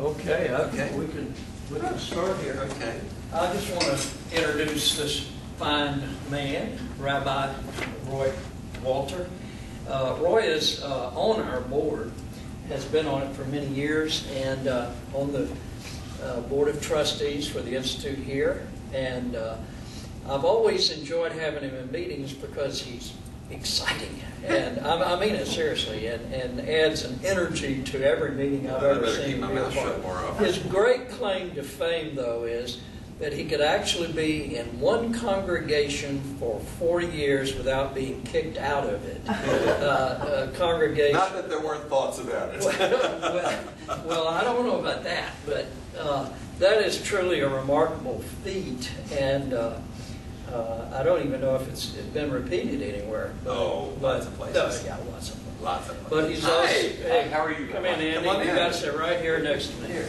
Okay, Okay. we can start here. Okay. I just want to introduce this fine man, Rabbi Roy Walter. Roy is on our board, has been on it for many years, and on the board of trustees for the Institute here. And I've always enjoyed having him in meetings because he's exciting, and I mean it seriously, and adds an energy to every meeting I've ever seen him be a part of. His great claim to fame, though, is that he could actually be in one congregation for 40 years without being kicked out of it. Congregation. Not that there weren't thoughts about it. well, I don't know about that, but that is truly a remarkable feat, and I don't even know if it's been repeated anywhere. But, lots of places. Yeah, lots of places. Lots of places. But he's also, Hey, how are you? Come in, Andy. Come on in. You got to sit right here next to me. Here.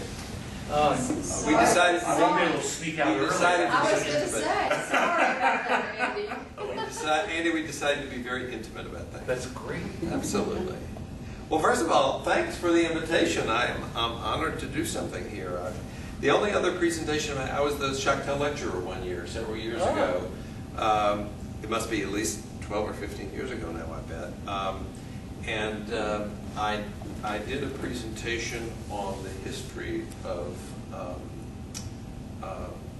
We decided. I won't be able to sneak out early. I was going to say, sorry about that, Andy. We decided to be very intimate about things. That's great. Absolutely. Well, first of all, thanks for the invitation. I'm honored to do something here. The only other presentation I was the Chautauqua lecturer one year, several years ago. It must be at least 12 or 15 years ago now, I bet. I did a presentation on the history of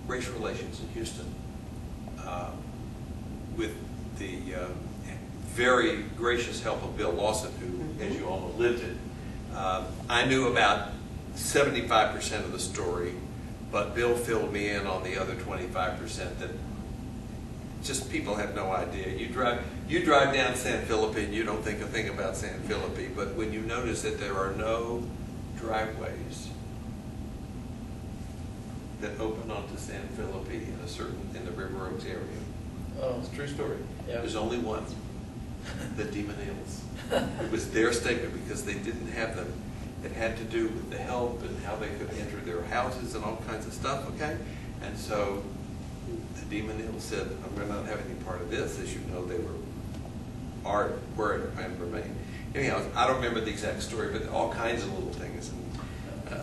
race relations in Houston with the very gracious help of Bill Lawson, who, as you all know, lived it. I knew about 75% of the story, but Bill filled me in on the other 25% that just people have no idea. You drive down San Felipe and you don't think a thing about San Felipe, but when you notice that there are no driveways that open onto San Felipe in the River Oaks area. Oh. It's a true story. Yeah. There's only one. The Demonales. It was their statement because they didn't have them. It had to do with the help and how they could enter their houses and all kinds of stuff, okay? And so the Demonales said, I'm not having any part of this. As you know, they were and remain. Anyhow, I don't remember the exact story, but all kinds of little things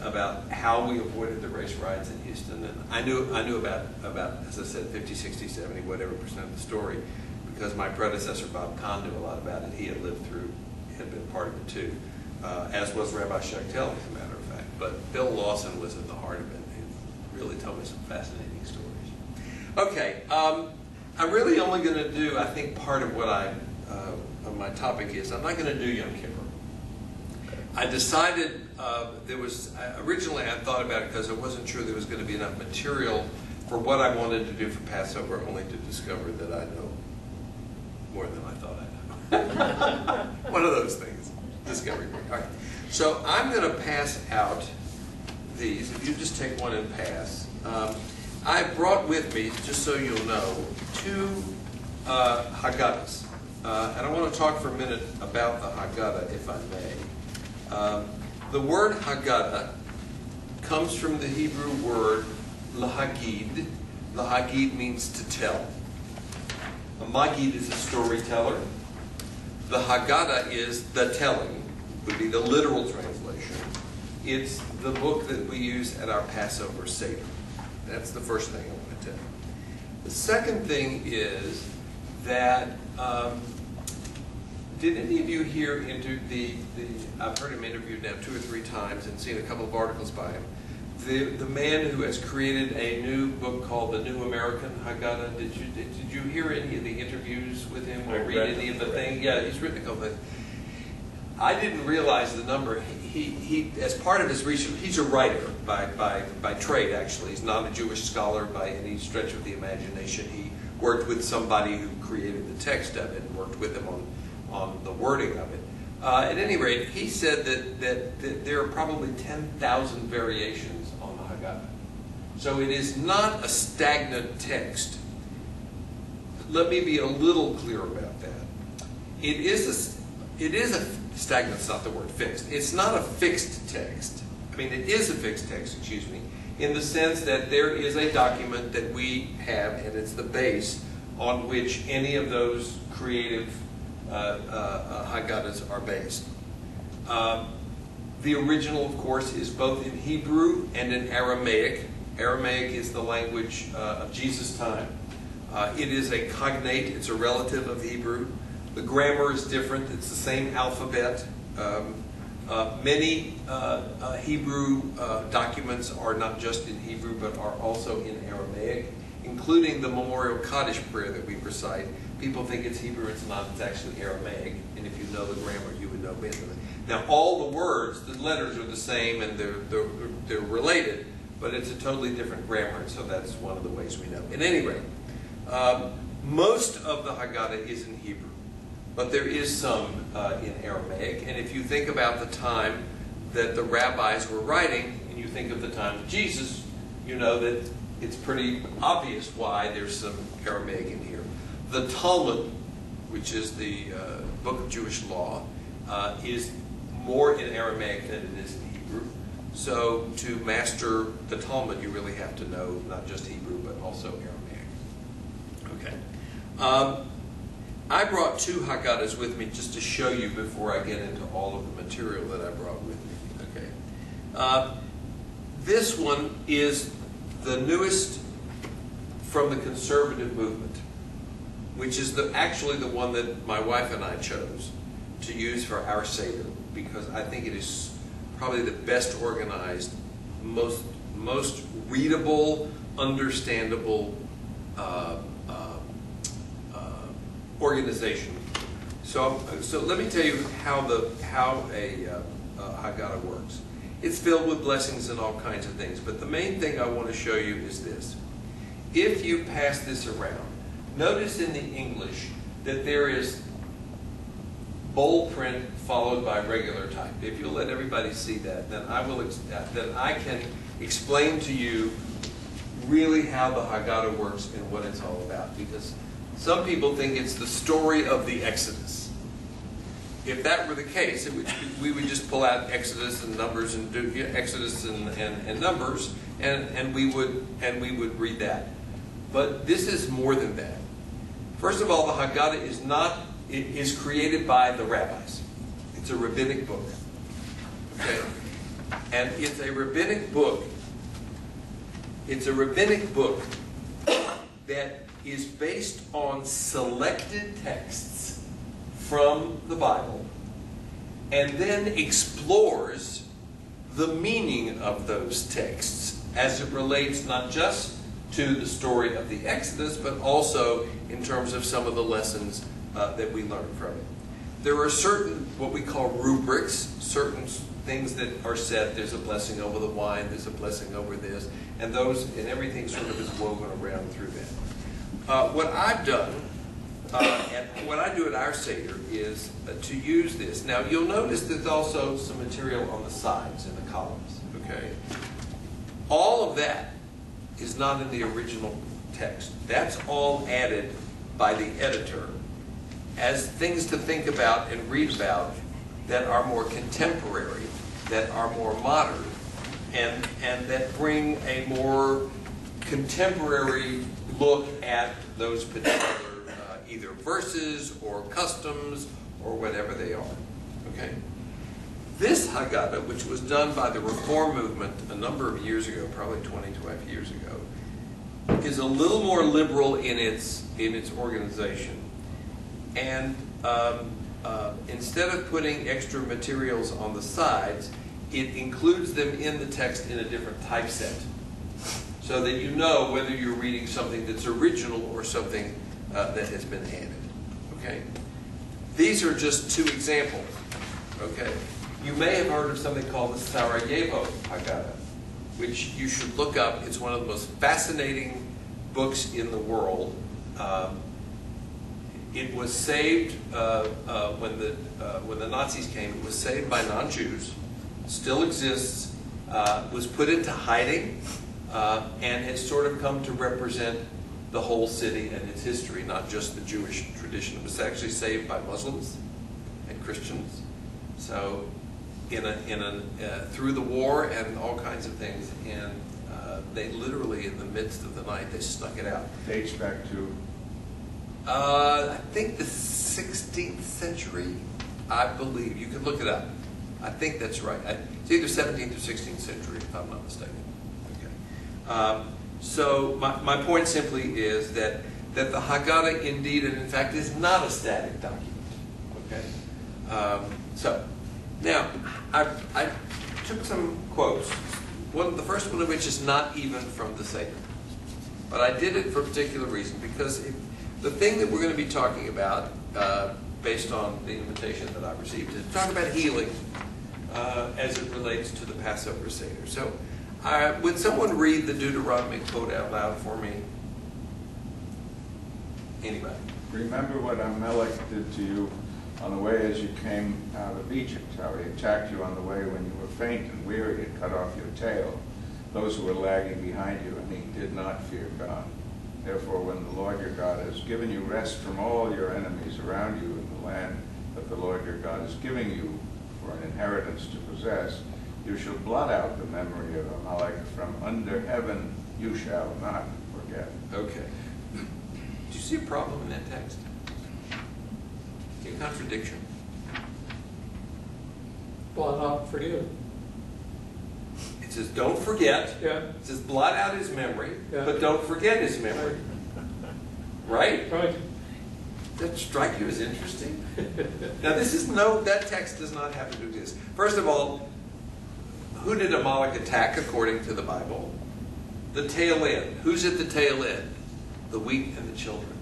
about how we avoided the race riots in Houston. And I knew about, as I said, 50, 60, 70, whatever percent of the story, because my predecessor, Bob Kahn, knew a lot about it. He had lived through, had been part of it too, as was Rabbi Shechtel, as a matter of fact. But Bill Lawson was in the heart of it. He really told me some fascinating stories. Okay, I'm really only going to do, I think, part of what my topic is. I'm not going to do Yom Kippur. I decided originally I thought about it because I wasn't sure there was going to be enough material for what I wanted to do for Passover, only to discover that I know more than I thought I know. One of those things, discovery. All right. So I'm going to pass out these. If you just take one and pass. I brought with me, just so you'll know, two Haggadahs. And I want to talk for a minute about the Haggadah, if I may. The word Haggadah comes from the Hebrew word lahagid. Lahagid means to tell. A magid is a storyteller. The Haggadah is the telling, would be the literal translation. It's the book that we use at our Passover Seder. That's the first thing I want to tell you. The second thing is that did any of you hear into I've heard him interviewed now 2 or 3 times and seen a couple of articles by him. The man who has created a new book called The New American Haggadah. Did you hear any of the interviews with him or read any of the things? Yeah, he's written a couple of things. I didn't realize the number. He as part of his research, he's a writer by trade, actually. He's not a Jewish scholar by any stretch of the imagination. He worked with somebody who created the text of it and worked with him on the wording of it. At any rate, he said that there are probably 10,000 variations on the Haggadah. So it is not a stagnant text. Let me be a little clear about that. It is stagnant's not the word, fixed. It's not a fixed text. I mean, it is a fixed text, excuse me, in the sense that there is a document that we have, and it's the base on which any of those creative Haggadahs are based. The original, of course, is both in Hebrew and in Aramaic. Aramaic is the language of Jesus' time. It is a cognate, it's a relative of Hebrew. The grammar is different, it's the same alphabet. Many Hebrew documents are not just in Hebrew, but are also in Aramaic, including the Memorial Kaddish prayer that we recite. People think it's Hebrew, it's not, it's actually Aramaic. And if you know the grammar, you would know better. Now, all the words, the letters are the same and they're related, but it's a totally different grammar, and so that's one of the ways we know. At any rate, most of the Haggadah is in Hebrew, but there is some in Aramaic. And if you think about the time that the rabbis were writing, and you think of the time of Jesus, you know that it's pretty obvious why there's some Aramaic in here. The Talmud, which is the book of Jewish law, is more in Aramaic than it is in Hebrew. So to master the Talmud, you really have to know not just Hebrew, but also Aramaic. Okay. I brought two Haggadahs with me just to show you before I get into all of the material that I brought with me. Okay. This one is the newest from the conservative movement, which is actually the one that my wife and I chose to use for our Seder, because I think it is probably the best organized, most readable, understandable organization. So let me tell you how a Haggadah works. It's filled with blessings and all kinds of things, but the main thing I want to show you is this. If you pass this around, notice in the English that there is bold print followed by regular type. If you'll let everybody see that, then I can explain to you really how the Haggadah works and what it's all about. Because some people think it's the story of the Exodus. If that were the case, we would just pull out Exodus and Numbers and do Exodus and Numbers, and we would read that. But this is more than that. First of all, the Haggadah is created by the rabbis. It's a rabbinic book. Okay? And it's a rabbinic book. It's a rabbinic book that is based on selected texts from the Bible and then explores the meaning of those texts as it relates not just to the story of the Exodus, but also in terms of some of the lessons that we learn from it. There are certain, what we call rubrics, certain things that are said. There's a blessing over the wine, there's a blessing over this, and everything sort of is woven around through that. What I've done, and what I do at our Seder is to use this. Now you'll notice there's also some material on the sides in the columns, okay? All of that is not in the original text. That's all added by the editor as things to think about and read about that are more contemporary, that are more modern, and that bring a more contemporary look at those particular either verses or customs or whatever they are. Okay? This Haggadah, which was done by the Reform movement a number of years ago, probably 25 years ago, is a little more liberal in its organization. And instead of putting extra materials on the sides, it includes them in the text in a different typeset, so that you know whether you're reading something that's original or something that has been added. Okay? These are just two examples. Okay? You may have heard of something called the Sarajevo Haggadah, which you should look up. It's one of the most fascinating books in the world. It was saved when the Nazis came. It was saved by non-Jews. Still exists. Was put into hiding, and has sort of come to represent the whole city and its history, not just the Jewish tradition. It was actually saved by Muslims and Christians. So, through the war and all kinds of things, and they literally, in the midst of the night, they snuck it out. Dates back to? I think the 16th century, I believe. You can look it up. I think that's right. It's either 17th or 16th century, if I'm not mistaken. Okay. So my point simply is that the Haggadah indeed and in fact is not a static document. Okay. So now I took some quotes. The first one of which is not even from the Seder, but I did it for a particular reason, because the thing that we're going to be talking about, based on the invitation that I received, is to talk about healing as it relates to the Passover Seder. So would someone read the Deuteronomy quote out loud for me? Anybody? Remember what Amalek did to you on the way as you came out of Egypt, how he attacked you on the way when you were faint and weary and cut off your tail, those who were lagging behind you, and he did not fear God. Therefore, when the Lord your God has given you rest from all your enemies around you in the land that the Lord your God is giving you for an inheritance to possess, you shall blot out the memory of Amalek from under heaven. You shall not forget. Okay. Do you see a problem in that text? A contradiction. Blot out, forgive. It says, don't forget. Yeah. It says, blot out his memory, Yeah. but don't forget his memory. Right? Right. Does that strike you as interesting? Now, that text does not happen to exist. First of all, who did Amalek attack according to the Bible? The tail end. Who's at the tail end? The weak and the children.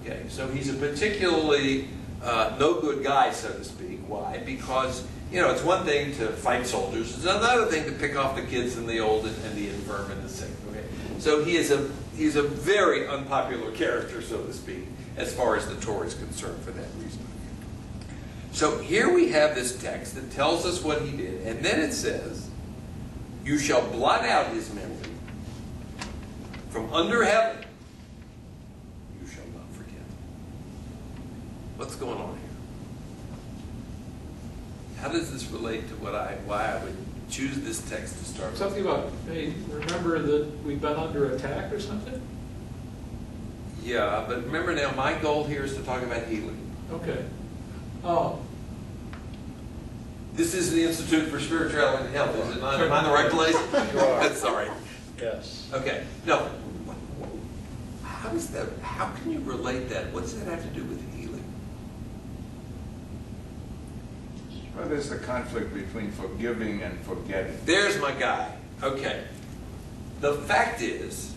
Okay, so he's a particularly no good guy, so to speak. Why? Because, it's one thing to fight soldiers. It's another thing to pick off the kids and the old and the infirm and the sick. Okay, so he's a very unpopular character, so to speak, as far as the Torah is concerned for that reason. So here we have this text that tells us what he did, and then it says, you shall blot out his memory from under heaven. You shall not forget. What's going on here? How does this relate to why I would choose this text to start with? Something about, hey, remember that we've been under attack or something? Yeah, but remember now, my goal here is to talk about healing. Okay. Oh. This is the Institute for Spirituality and Health, is it not? Am I in the right place? You are. Sorry. Yes. Okay. No. How can you relate that? What does that have to do with healing? Well, there's the conflict between forgiving and forgetting. There's my guy. Okay. The fact is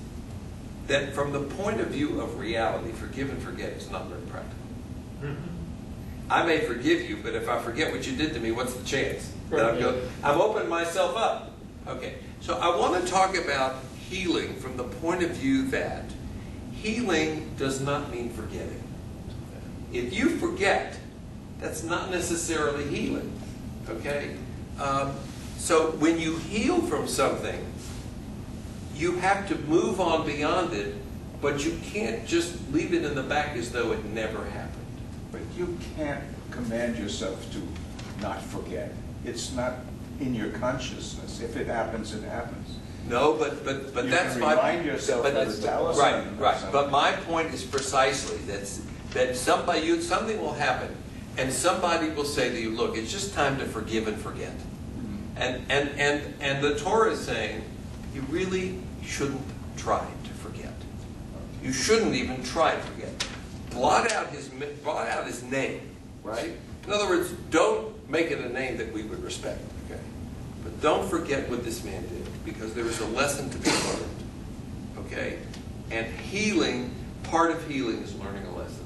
that from the point of view of reality, forgive and forget is not very practical. Mm-hmm. I may forgive you, but if I forget what you did to me, what's the chance? Right. That I'm opening myself up. Okay. So I want to talk about healing from the point of view that healing does not mean forgetting. If you forget, that's not necessarily healing. Okay? So when you heal from something, you have to move on beyond it, but you can't just leave it in the back as though it never happened. But you can't command yourself to not forget. It's not in your consciousness. If it happens, it happens. No, but You that's can my remind yourself but of that's the talisman. right. But my point is precisely that something will happen, and somebody will say to you, "Look, it's just time to forgive and forget." Mm-hmm. And the Torah is saying you really shouldn't try to forget. You shouldn't even try to forget. Blot out his name, right? In other words, don't make it a name that we would respect, okay? But don't forget what this man did, because there is a lesson to be learned, okay? And healing, part of healing is learning a lesson.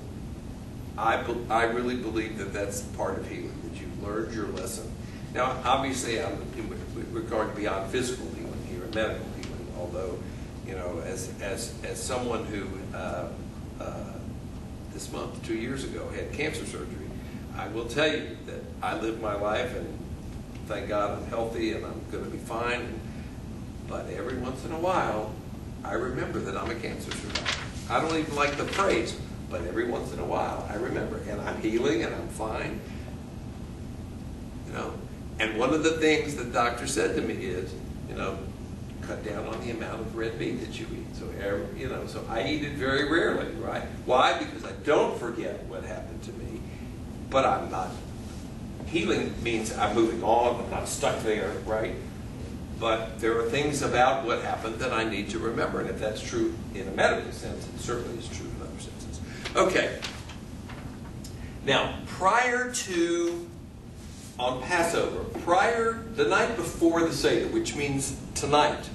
I really believe that that's part of healing, that you've learned your lesson. Now, obviously, I'm in regard beyond physical healing here, and medical healing, although, as someone who this month, 2 years ago, had cancer surgery, I will tell you that I live my life, and thank God I'm healthy and I'm going to be fine. But every once in a while, I remember that I'm a cancer survivor. I don't even like the phrase, but every once in a while, I remember. And I'm healing and I'm fine. And one of the things the doctor said to me is, cut down on the amount of red meat that you eat. So I eat it very rarely, right? Why? Because I don't forget what happened to me, but I'm not healing means I'm moving on, I'm not stuck there, right? But there are things about what happened that I need to remember, and if that's true in a medical sense, it certainly is true in other senses. Okay. Now, on Passover, the night before the Seder, which means tonight,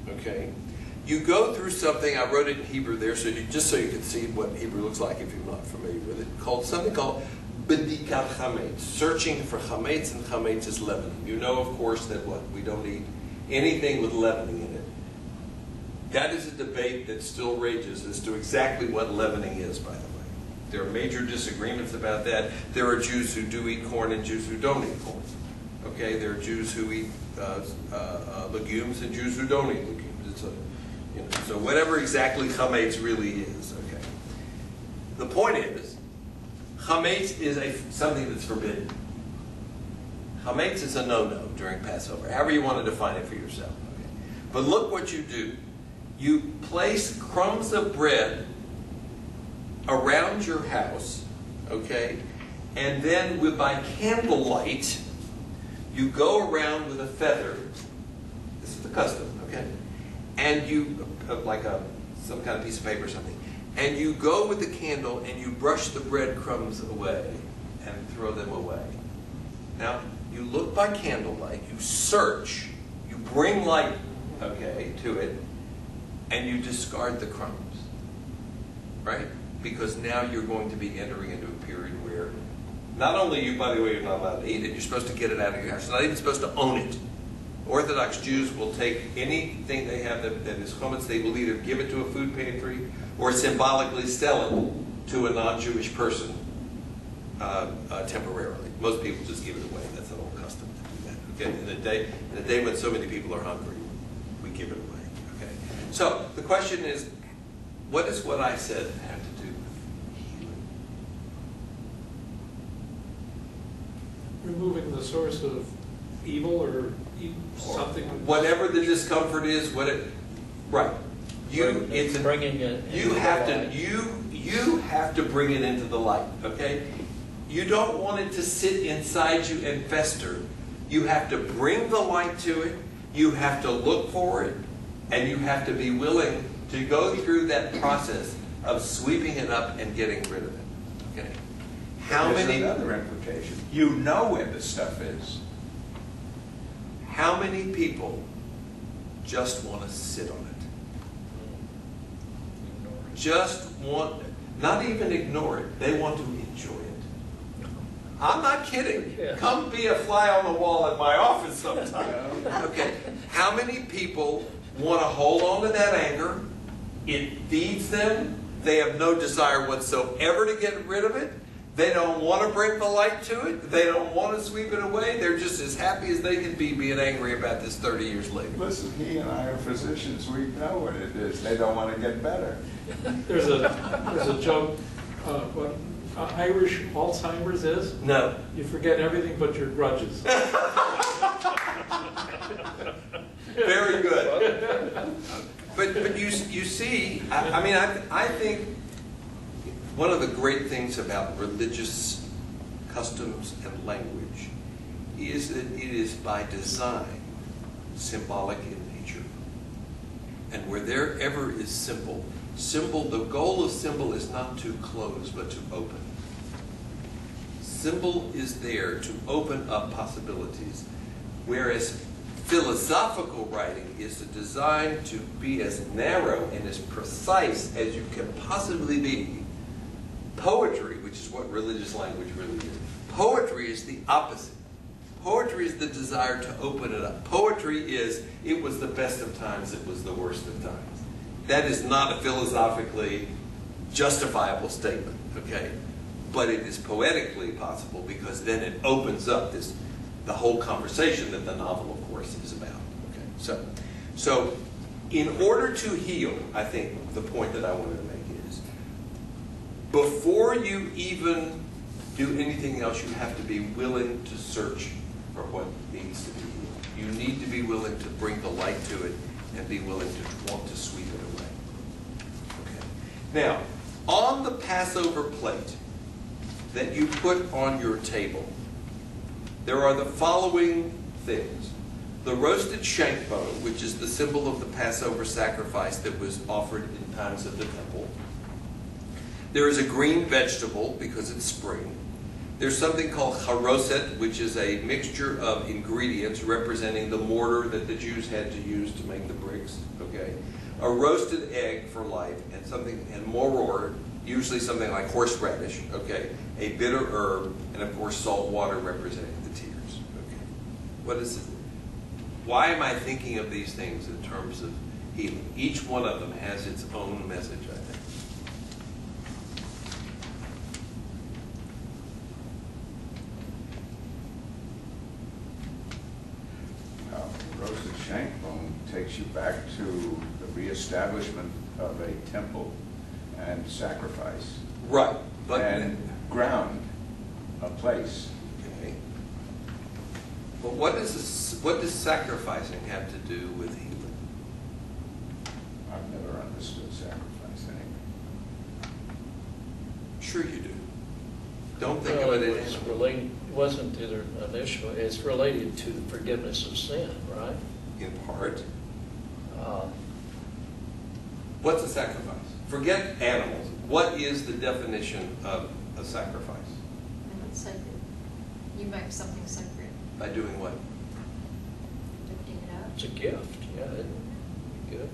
okay, you go through something, I wrote it in Hebrew there, just so you can see what Hebrew looks like if you're not familiar with it, something called Bedikat Chametz, searching for Chametz, and Chametz is leavening. You know, of course, that we don't eat anything with leavening in it. That is a debate that still rages as to exactly what leavening is, by the way. There are major disagreements about that. There are Jews who do eat corn and Jews who don't eat corn. Okay, there are Jews who eat legumes and Jews who don't eat legumes. So whatever exactly chametz really is. Okay. The point is, chametz is something that's forbidden. Chametz is a no-no during Passover, however you want to define it for yourself. Okay. But look what you do. You place crumbs of bread around your house, okay, and then by candlelight, you go around with a feather. This is the custom, okay, and you some kind of piece of paper or something, and you go with the candle and you brush the breadcrumbs away and throw them away. Now you look by candlelight, you search, you bring light, okay, to it, and you discard the crumbs, right? Because now you're going to be entering into a period where not only you, by the way, you're not allowed to eat it, you're supposed to get it out of your house. You're not even supposed to own it. Orthodox Jews will take anything they have that is chametz, they will either give it to a food pantry or symbolically sell it to a non-Jewish person temporarily. Most people just give it away. That's an old custom to do that. Okay? In a day when so many people are hungry, we give it away. Okay? So the question is, what does what I said have to do with healing? Removing the source of evil or something. Whatever the discomfort is, right. You have to bring it into the light. Okay. You don't want it to sit inside you and fester. You have to bring the light to it. You have to look for it, and you have to be willing to go through that process of sweeping it up and getting rid of it. Okay. There's another implication. You know where the stuff is. How many people just want to sit on it? Just want, not even ignore it, they want to enjoy it. I'm not kidding. Yeah. Come be a fly on the wall at my office sometime. Okay. How many people want to hold on to that anger? It feeds them. They have no desire whatsoever to get rid of it. They don't want to bring the light to it. They don't want to sweep it away. They're just as happy as they can be being angry about this 30 years later. Listen, he and I are physicians. We know what it is. They don't want to get better. There's a joke. What Irish Alzheimer's is? No. You forget everything but your grudges. Very good. But you see, I think one of the great things about religious customs and language is that it is by design symbolic in nature. And where there ever is symbol, the goal of symbol is not to close but to open. Symbol is there to open up possibilities, whereas philosophical writing is designed to be as narrow and as precise as you can possibly be. Poetry, which is what religious language really is, poetry is the opposite. Poetry is the desire to open it up. Poetry is, it was the best of times, it was the worst of times. That is not a philosophically justifiable statement, okay? But it is poetically possible because then it opens up the whole conversation that the novel, of course, is about. Okay? So in order to heal, I think the point that I wanted to make is, before you even do anything else, you have to be willing to search for what needs to be healed. You need to be willing to bring the light to it and be willing to want to sweep it away. Okay. Now, on the Passover plate that you put on your table, there are the following things. The roasted shank bone, which is the symbol of the Passover sacrifice that was offered in times of the temple. There is a green vegetable, because it's spring. There's something called charoset, which is a mixture of ingredients representing the mortar that the Jews had to use to make the bricks. Okay, a roasted egg for life, and moror, usually something like horseradish. Okay, a bitter herb, and of course salt water representing the tears. Okay, what is it? Why am I thinking of these things in terms of healing? Each one of them has its own message, I think. Roasted shank bone takes you back to the reestablishment of a temple and sacrifice. Right. But and ground, a place. Okay. But what does sacrificing have to do with healing? I've never understood sacrifice anyway. Sure you do. Don't think Well, of it it's as related, it wasn't an issue, it's related to the forgiveness of sin, right? in part. Uh, What's a sacrifice? Forget animals. What is the definition of a sacrifice? And it's sacred. You make something sacred, By doing what? lifting it up. It's a gift, yeah, isn't it? Good.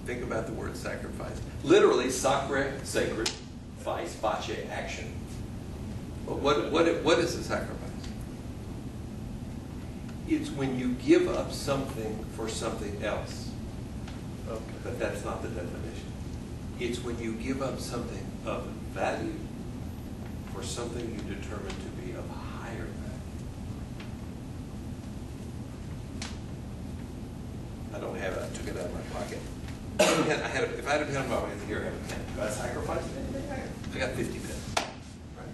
Think about the word sacrifice. Literally, sacre, sacred, vice, face, action. But what is a sacrifice? It's when you give up something for something else. Okay. But that's not the definition. It's when you give up something of value for something you determine to be of higher value. I don't have it. I took it out of my pocket. If I had a pen in my hand here, I have a pen. Do I sacrifice anything? I got 50 pence. Right?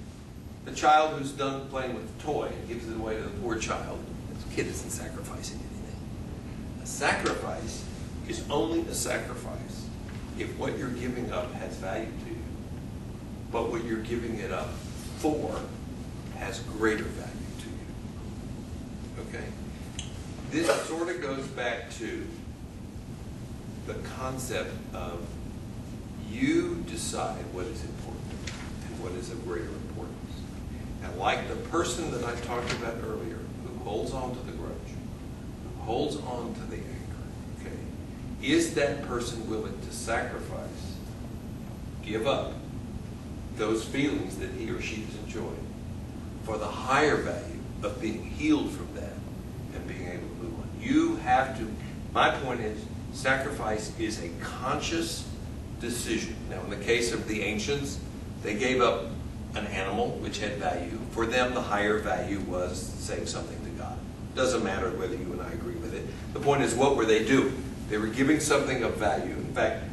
The child who's done playing with the toy and gives it away to the poor child, this kid isn't sacrificing anything. A sacrifice is only a sacrifice if what you're giving up has value to you, but what you're giving it up for has greater value to you. Okay? This sort of goes back to the concept of you decide what is important and what is of greater importance. And like the person that I talked about earlier, who holds on to the grudge, who holds on to the anger, okay, is that person willing to sacrifice, give up those feelings that he or she is enjoying for the higher value of being healed from that and being able to move on? You have to, my point is, sacrifice is a conscious decision. Now, in the case of the ancients, they gave up an animal which had value. For them, the higher value was saying something to God. Doesn't matter whether you and I agree with it. The point is, what were they doing? They were giving something of value. In fact,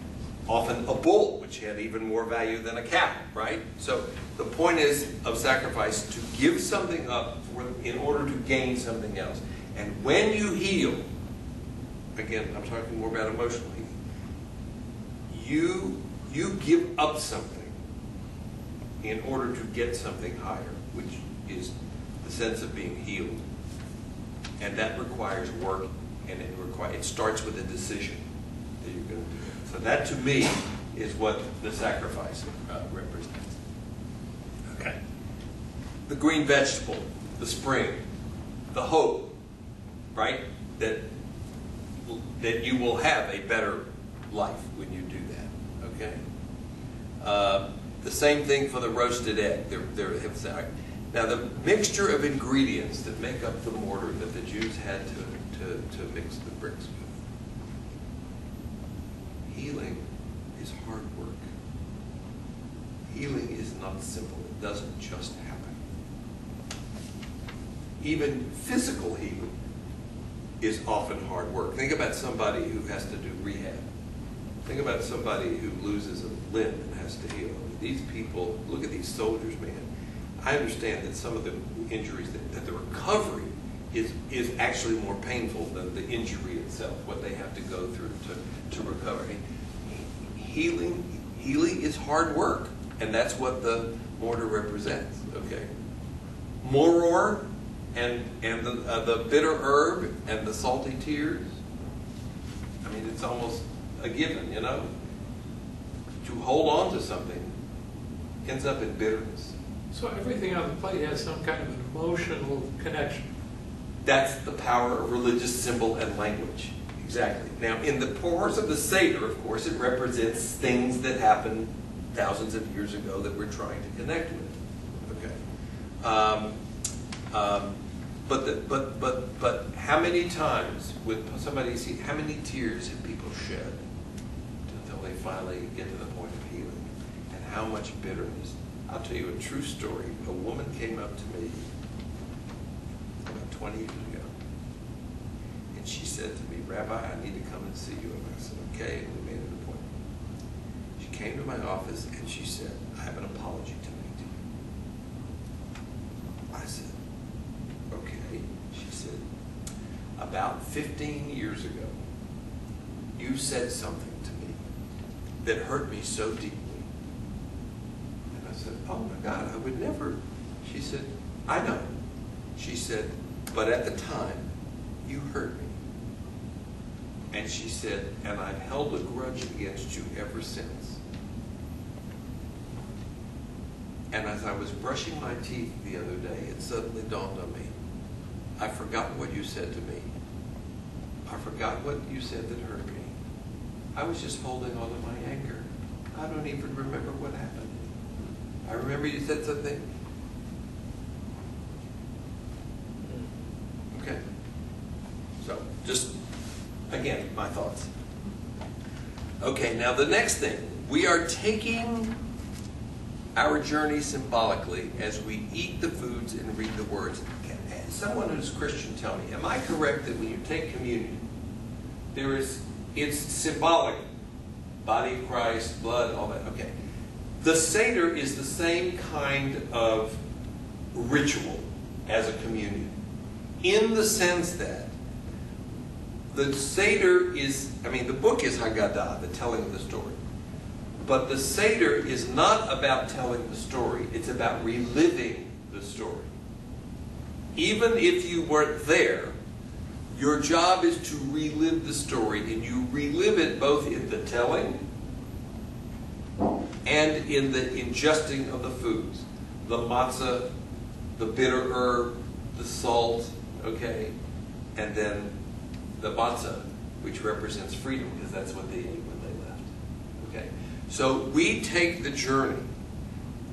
often a bull, which had even more value than a cow, right? So the point is of sacrifice to give something up in order to gain something else. And when you heal, again, I'm talking more about emotional healing, you give up something in order to get something higher, which is the sense of being healed. And that requires work, and it starts with a decision that you're going to do it. So that, to me, is what the sacrifice represents. Okay. The green vegetable, the spring, the hope, right? That you will have a better life when you do that. Okay. The same thing for the roasted egg. Now, the mixture of ingredients that make up the mortar that the Jews had to mix the bricks with. Healing is hard work. Healing is not simple. It doesn't just happen. Even physical healing is often hard work. Think about somebody who has to do rehab. Think about somebody who loses a limb and has to heal. These people, look at these soldiers, man. I understand that some of the injuries, that the recovery is actually more painful than the injury itself, what they have to go through to recover. Healing is hard work, and that's what the mortar represents, okay? Moror and the bitter herb and the salty tears. I mean, it's almost a given, you know. To hold on to something ends up in bitterness. So everything on the plate has some kind of an emotional connection. That's the power of religious symbol and language. Exactly. Now, in the course of the Seder, of course, it represents things that happened thousands of years ago that we're trying to connect with. Okay. But how many times would somebody see, how many tears have people shed until they finally get to the point of healing? And how much bitterness? I'll tell you a true story. A woman came up to me about 20 years ago, and she said to me, "Rabbi, I need to come and see you." And I said, "Okay," and we made an appointment. She came to my office and she said, "I have an apology to make to you." I said, "Okay." She said, "About 15 years ago, you said something to me that hurt me so deeply." And I said, "Oh my God, I would never." She said, "I know." She said, "But at the time, you hurt me." And she said, "And I've held a grudge against you ever since." And as I was brushing my teeth the other day, it suddenly dawned on me, I've forgotten what you said to me. I forgot what you said that hurt me. I was just holding on to my anger. I don't even remember what happened. I remember you said something. Okay. So, just, again, my thoughts. Okay, now the next thing. We are taking our journey symbolically as we eat the foods and read the words. Can someone who's Christian tell me, am I correct that when you take communion, it's symbolic, body of Christ, blood, all that? Okay. The Seder is the same kind of ritual as a communion, in the sense that the Seder is, the book is Haggadah, the telling of the story. But the Seder is not about telling the story, it's about reliving the story. Even if you weren't there, your job is to relive the story, and you relive it both in the telling and in the ingesting of the foods. The matzah, the bitter herb, the salt, okay, and then the matzah, which represents freedom, because that's what they ate when they left. Okay, so we take the journey.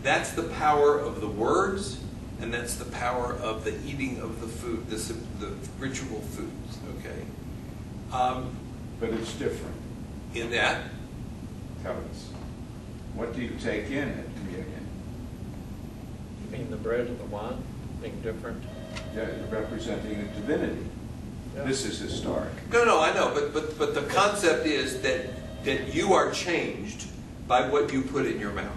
That's the power of the words, and that's the power of the eating of the food, the ritual foods. Okay, But it's different. in that, Tell us. What do you take in at communion? You mean the bread and the wine being different? Yeah, you're representing a divinity. Yeah. This is historic. no, I know, but the concept is that you are changed by what you put in your mouth.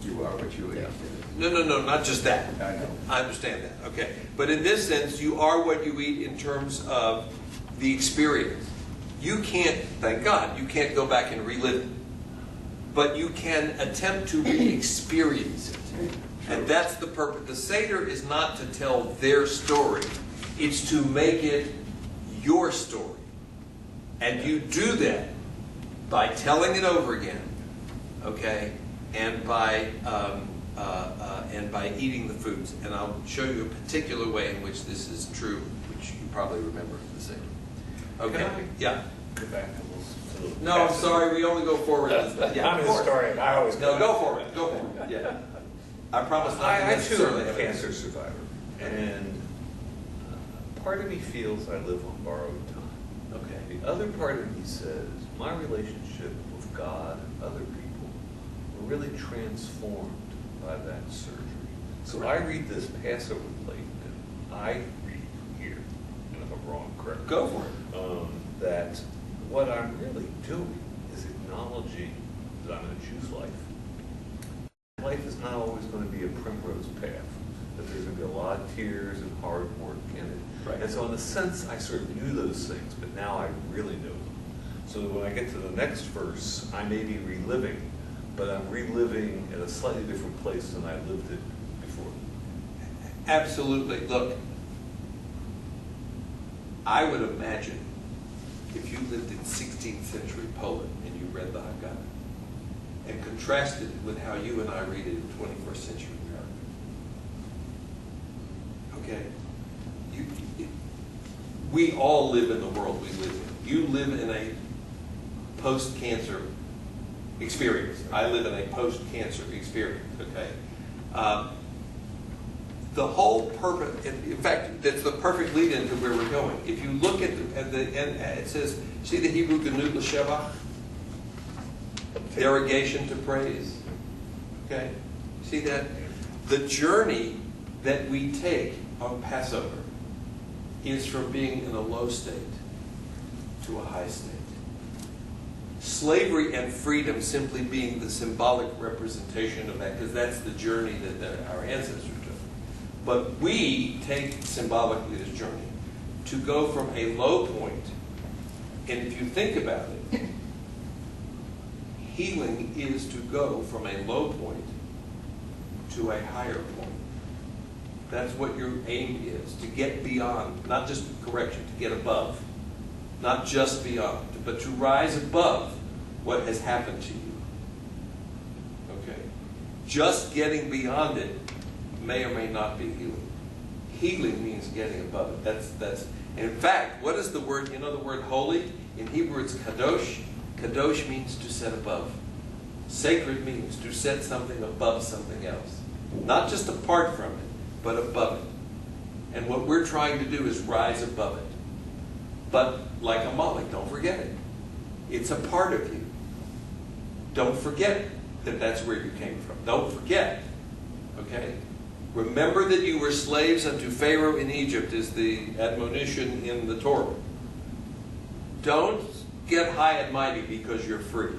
You are what you eat. Yeah. No, not just that. I know. I understand that, okay. But in this sense, you are what you eat in terms of the experience. You can't, thank God, you can't go back and relive it. But you can attempt to re-experience it. And that's the purpose. The Seder is not to tell their story. It's to make it your story. And you do that by telling it over again, okay, and by eating the foods. And I'll show you a particular way in which this is true, which you probably remember the Seder. Okay? Can I Yeah. Go back a little. No, I'm sorry. We only go forward. Yeah, I'm of a course. historian. I always No, go for it. Go for it. Yeah. I promise not to I too necessarily am a have cancer survivor, and part of me feels I live on borrowed time. Okay. The other part of me says my relationship with God and other people were really transformed by that surgery. So I read this Passover plate, and I read here, and if I'm wrong, correct. Go for it. That what I'm really doing is acknowledging that I'm going to choose life. Life is not always going to be a primrose path, that there's going to be a lot of tears and hard work in it. Right. And so in a sense, I sort of knew those things, but now I really know them. So that when I get to the next verse, I may be reliving, but I'm reliving at a slightly different place than I lived it before. Absolutely. Look, I would imagine if you lived in 16th century Poland and you read the Haggadah and contrasted it with how you and I read it in 21st century America. Okay? We all live in the world we live in. You live in a post-cancer experience. I live in a post-cancer experience, okay? The whole purpose, in fact, that's the perfect lead into where we're going. If you look at the end, it says, see the Hebrew Genug L'Shevach? Derogation to praise. Okay? See that? The journey that we take on Passover is from being in a low state to a high state. Slavery and freedom simply being the symbolic representation of that, because that's the journey that our ancestors took. But we take symbolically this journey to go from a low point, and if you think about it, healing is to go from a low point to a higher point. That's what your aim is, to get beyond, not just correction, to get above. Not just beyond, but to rise above what has happened to you. Okay? Just getting beyond it may or may not be healing. Healing means getting above it. That's. And in fact, what is the word? You know the word holy? In Hebrew it's kadosh. Kadosh means to set above. Sacred means to set something above something else. Not just apart from it, but above it. And what we're trying to do is rise above it. But like a Moloch, don't forget it. It's a part of you. Don't forget that that's where you came from. Don't forget. Okay? Remember that you were slaves unto Pharaoh in Egypt is the admonition in the Torah. Don't get high and mighty because you're free.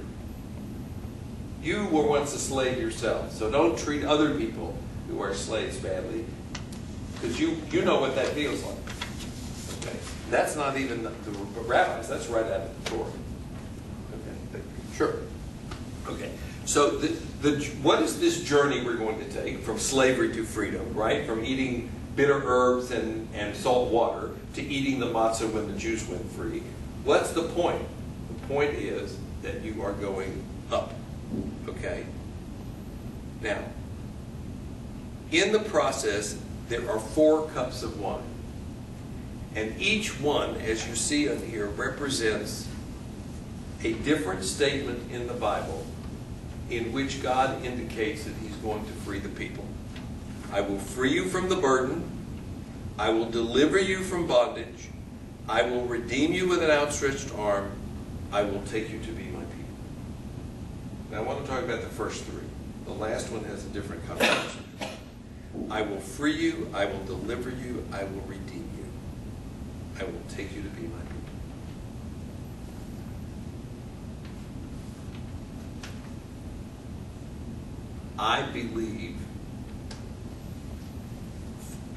You were once a slave yourself, so don't treat other people who are slaves badly, because you know what that feels like. Okay, that's not even the rabbis. That's right out of the Torah. Okay, sure. Okay, so what is this journey we're going to take from slavery to freedom? Right, from eating bitter herbs and salt water to eating the matzah when the Jews went free. What's the point? The point is that you are going up. Okay? Now, in the process, there are 4 cups of wine. And each one, as you see on here, represents a different statement in the Bible in which God indicates that He's going to free the people. I will free you from the burden. I will deliver you from bondage. I will redeem you with an outstretched arm. I will take you to be my people. Now I want to talk about the first 3. The last one has a different connotation. I will free you, I will deliver you, I will redeem you. I will take you to be my people. I believe,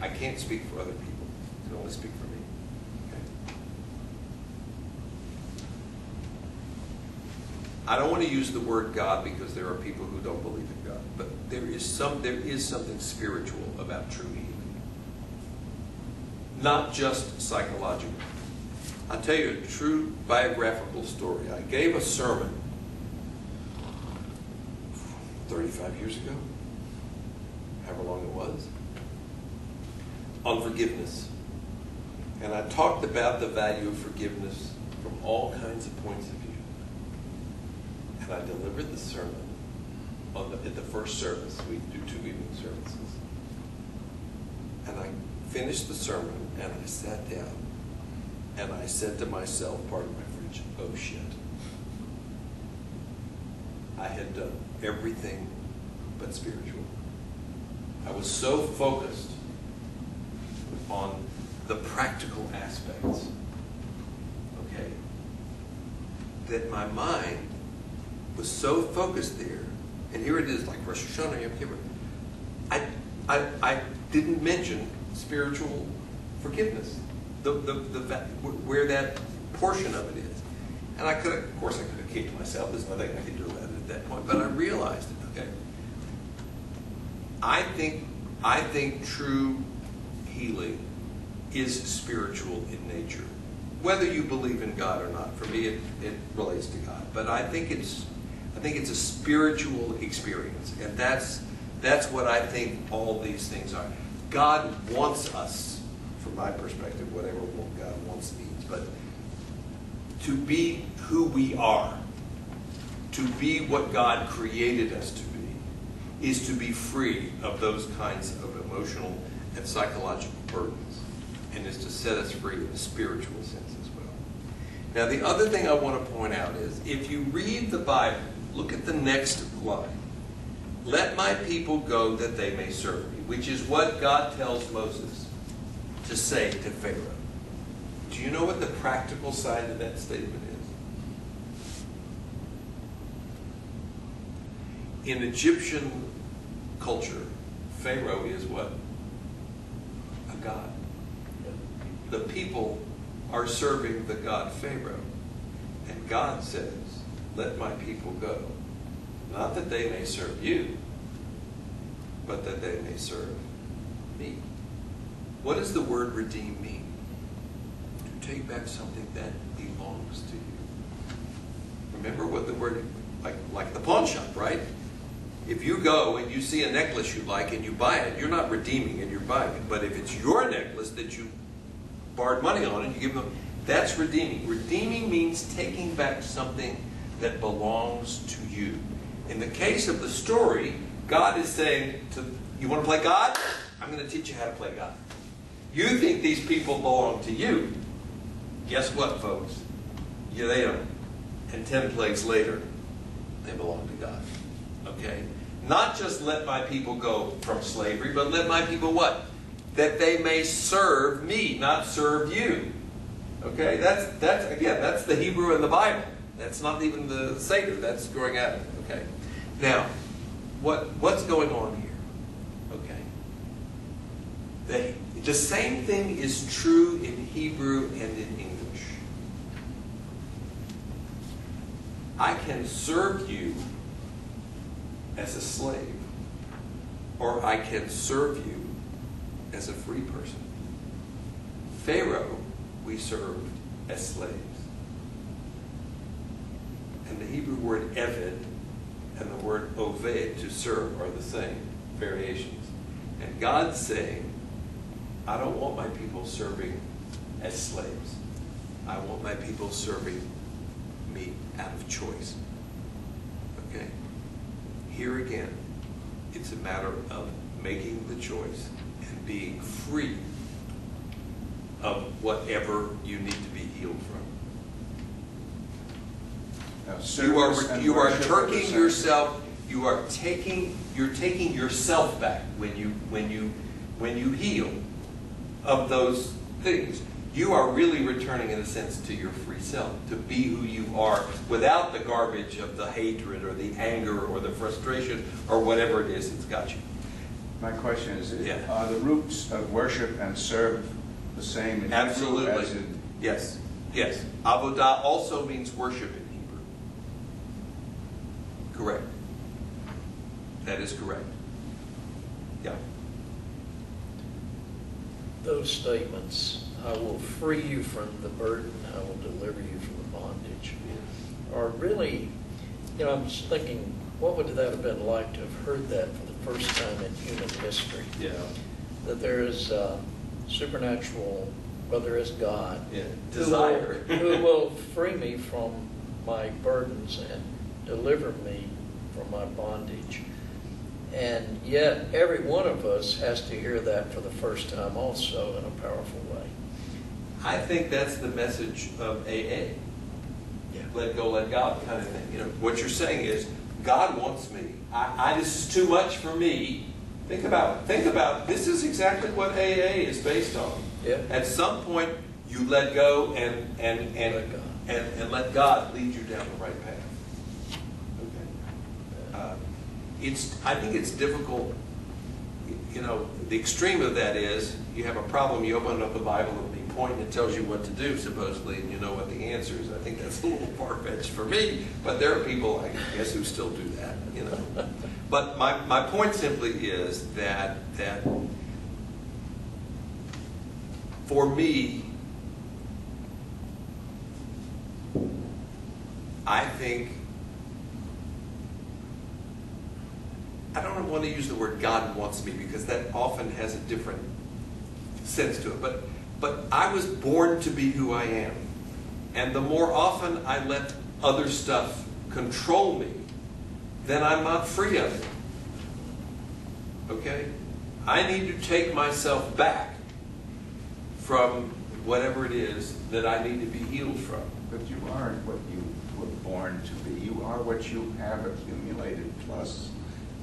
I can't speak for other people, I can only speak for me. I don't want to use the word God because there are people who don't believe in God, but there is something spiritual about true healing, not just psychological. I'll tell you a true biographical story. I gave a sermon 35 years ago, however long it was, on forgiveness, and I talked about the value of forgiveness from all kinds of points of view. And I delivered the sermon at the first service. We do 2 evening services. And I finished the sermon, and I sat down, and I said to myself, pardon my French, oh shit. I had done everything but spiritual. I was so focused on the practical aspects, okay, that my mind was so focused there, and here it is, like Rosh Hashanah, Yom Kippur. I didn't mention spiritual forgiveness, where that portion of it is, and I could, of course, I could have kicked myself. There's nothing I could do about it at that point, but I realized it. Okay, I think true healing is spiritual in nature. whether you believe in God or not, for me it relates to God. But I think it's a spiritual experience, and that's what I think all these things are. God wants us, from my perspective, whatever God wants means, but to be who we are, to be what God created us to be, is to be free of those kinds of emotional and psychological burdens, and is to set us free in a spiritual sense as well. Now, the other thing I want to point out is, if you read the Bible, look at the next line. Let my people go that they may serve me, which is what God tells Moses to say to Pharaoh. Do you know what the practical side of that statement is? In Egyptian culture, Pharaoh is what? A god. The people are serving the god Pharaoh. And God says, let my people go. Not that they may serve you, but that they may serve me. What does the word redeem mean? To take back something that belongs to you. Remember what the word, like the pawn shop, right? If you go and you see a necklace you like and you buy it, you're not redeeming it, you're buying it. But if it's your necklace that you borrowed money on and you give them, that's redeeming. Redeeming means taking back something that belongs to you. In the case of the story, God is saying, you want to play God? I'm going to teach you how to play God. You think these people belong to you. Guess what, folks? Yeah, they don't. And 10 plagues later, they belong to God. Okay? Not just let my people go from slavery, but let my people what? That they may serve me, not serve you. Okay? That's the Hebrew in the Bible. That's not even the Seder. That's going at it. Okay? Now, what's going on here? Okay? The same thing is true in Hebrew and in English. I can serve you as a slave, or I can serve you as a free person. Pharaoh, we served as slaves. And the Hebrew word eved and the word oved, to serve, are the same variations. And God's saying, I don't want my people serving as slaves. I want my people serving me out of choice. Okay? Here again, it's a matter of making the choice and being free of whatever you need to be healed from. Now, You are taking yourself. You're taking yourself back when you heal of those things. You are really returning, in a sense, to your free self, to be who you are without the garbage of the hatred or the anger or the frustration or whatever it is that's got you. My question is, Yeah. are the roots of worship and serve the same in Absolutely. Hebrew as in... Yes. Yes. Avodah also means worship in Hebrew. Correct. That is correct. Yeah. Those statements, I will free you from the burden, I will deliver you from the bondage, are really, I'm just thinking, what would that have been like to have heard that for the first time in human history? Yeah. That there is supernatural, well, there is God, Yeah. who Desire. who will free me from my burdens and deliver me from my bondage. And yet, every one of us has to hear that for the first time also in a powerful way. I think that's the message of AA. Yeah. Let go, let God kind of thing. What you're saying is, God wants me. This is too much for me. Think about this is exactly what AA is based on. Yeah. At some point, you let go and let God lead you down the right path. Okay. I think it's difficult. The extreme of that is you have a problem. You open up the Bible and the point and it tells you what to do, supposedly, and you know what the answer is. I think that's a little far-fetched for me, but there are people, I guess, who still do that. But my point simply is that for me, I think, I don't want to use the word God wants me because that often has a different sense to it. But I was born to be who I am. And the more often I let other stuff control me, then I'm not free of it. Okay? I need to take myself back from whatever it is that I need to be healed from. But you aren't what you were born to be. You are what you have accumulated plus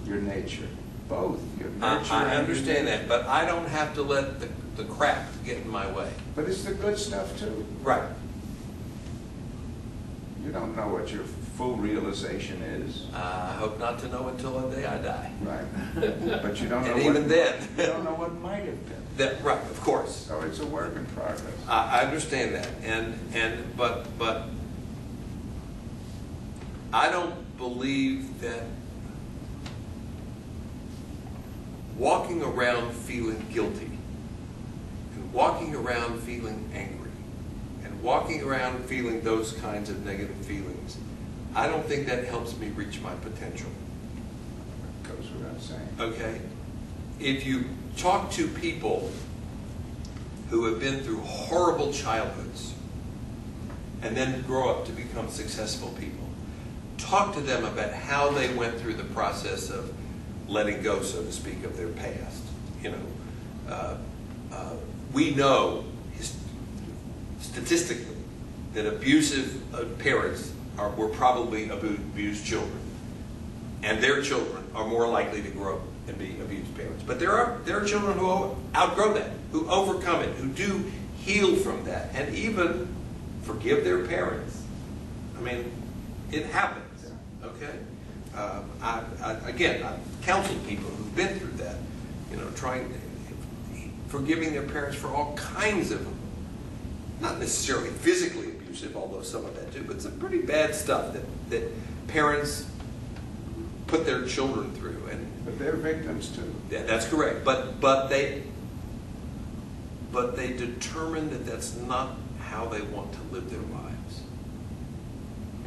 your nature. Both. Your nature I and understand your that, but I don't have to let the crap get in my way. But it's the good stuff too. Right. You don't know what your full realization is. I hope not to know until the day I die. Right. But you don't know And what, even then. you don't know what might have been. Right, of course. So it's a work in progress. I understand that, but I don't believe that walking around feeling guilty, and walking around feeling angry, and walking around feeling those kinds of negative feelings, I don't think that helps me reach my potential. Goes without saying. Okay? If you talk to people who have been through horrible childhoods and then grow up to become successful people, talk to them about how they went through the process of letting go, so to speak, of their past. You know, we know statistically that abusive parents were probably abused children, and their children are more likely to grow up and be abused parents. But there are children who outgrow that, who overcome it, who do heal from that, and even forgive their parents. I mean, it happens. Okay. I've counseled people who've been through that. You know, forgiving their parents for all kinds of, not necessarily physically abusive, although some of that do, but some pretty bad stuff that parents put their children through. But they're victims too. Yeah, that's correct. But they determine that that's not how they want to live their lives,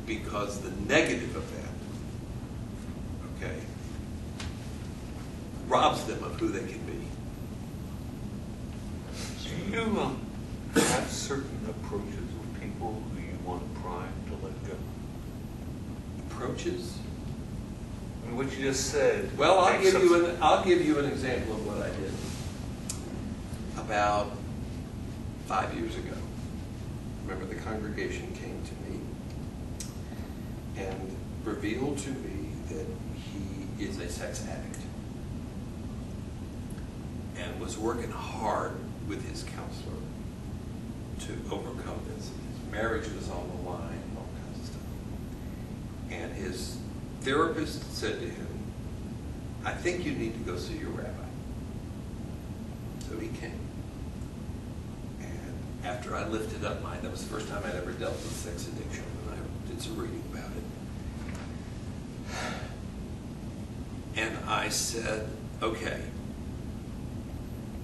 because the negative of that, okay, robs them of who they can be. Do you have certain approaches with people who you want to prime to let go? Approaches? I mean, what you just said. Well, I'll give you an example of what I did about 5 years ago. Remember, the congregation came to me and revealed to me that he is a sex addict and was working hard with his counselor to overcome this. His marriage was on the line and all kinds of stuff. And his therapist said to him, I think you need to go see your rabbi. So he came. And after I lifted up that was the first time I'd ever dealt with sex addiction, and I did some reading about it. And I said, okay,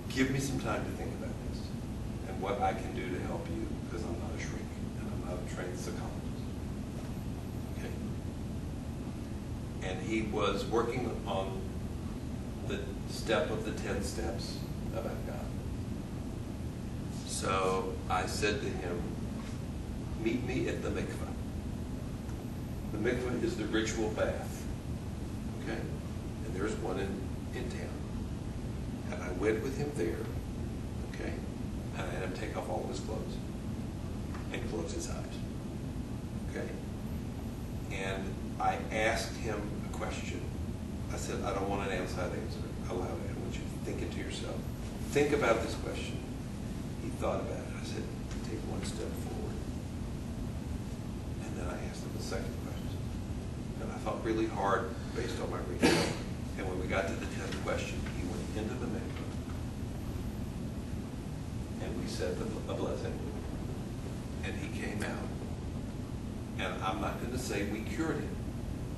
give me some time to think about this and what I can do to help you, because I'm not a shrink and I'm not a trained psychologist. Okay? And he was working on the step of the 10 steps about God. So I said to him, meet me at the mikveh. The mikveh is the ritual bath. Okay? And there's one in town. And I went with him there. Okay? And I had him take off all of his clothes and close his eyes. Okay? And I asked him a question. I said, I don't want an outside answer. Aloud, I want you to think it to yourself. Think about this question. He thought about it. I said, take one step forward. And then I asked him the second question. And I thought really hard based on my reading. And when we got to the 10th question, he went into the mikveh. And we said a blessing. And he came out. And I'm not going to say we cured him,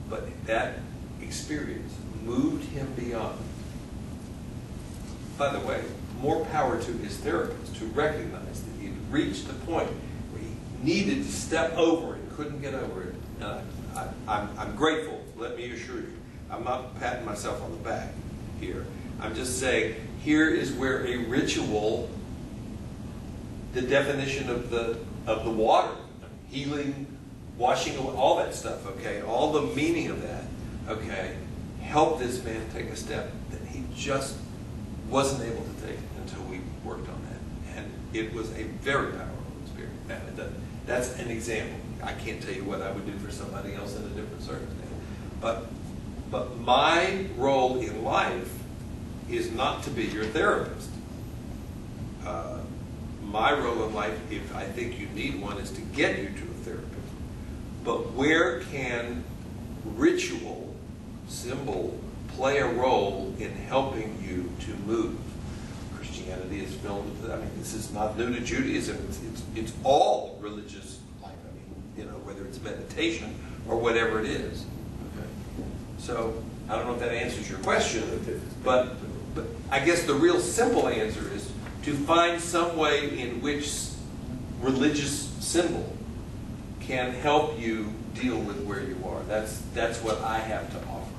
but that experience moved him beyond. By the way, more power to his therapist to recognize that he had reached the point where he needed to step over it, couldn't get over it. I'm grateful, let me assure you. I'm not patting myself on the back here. I'm just saying, here is where a ritual, the definition of the water, healing, washing away, all that stuff, okay, all the meaning of that, okay, helped this man take a step that he just wasn't able to take until we worked on that. And it was a very powerful experience. That's an example. I can't tell you what I would do for somebody else in a different circumstance. But my role in life is not to be your therapist. My role in life, if I think you need one, is to get you to a therapist. But where can ritual, symbol, play a role in helping you to move? Christianity is filled with, I mean, this is not new to Judaism. It's all religious life. I mean, you know, whether it's meditation or whatever it is. Okay. So I don't know if that answers your question, but I guess the real simple answer is to find some way in which religious symbol can help you deal with where you are. That's what I have to offer,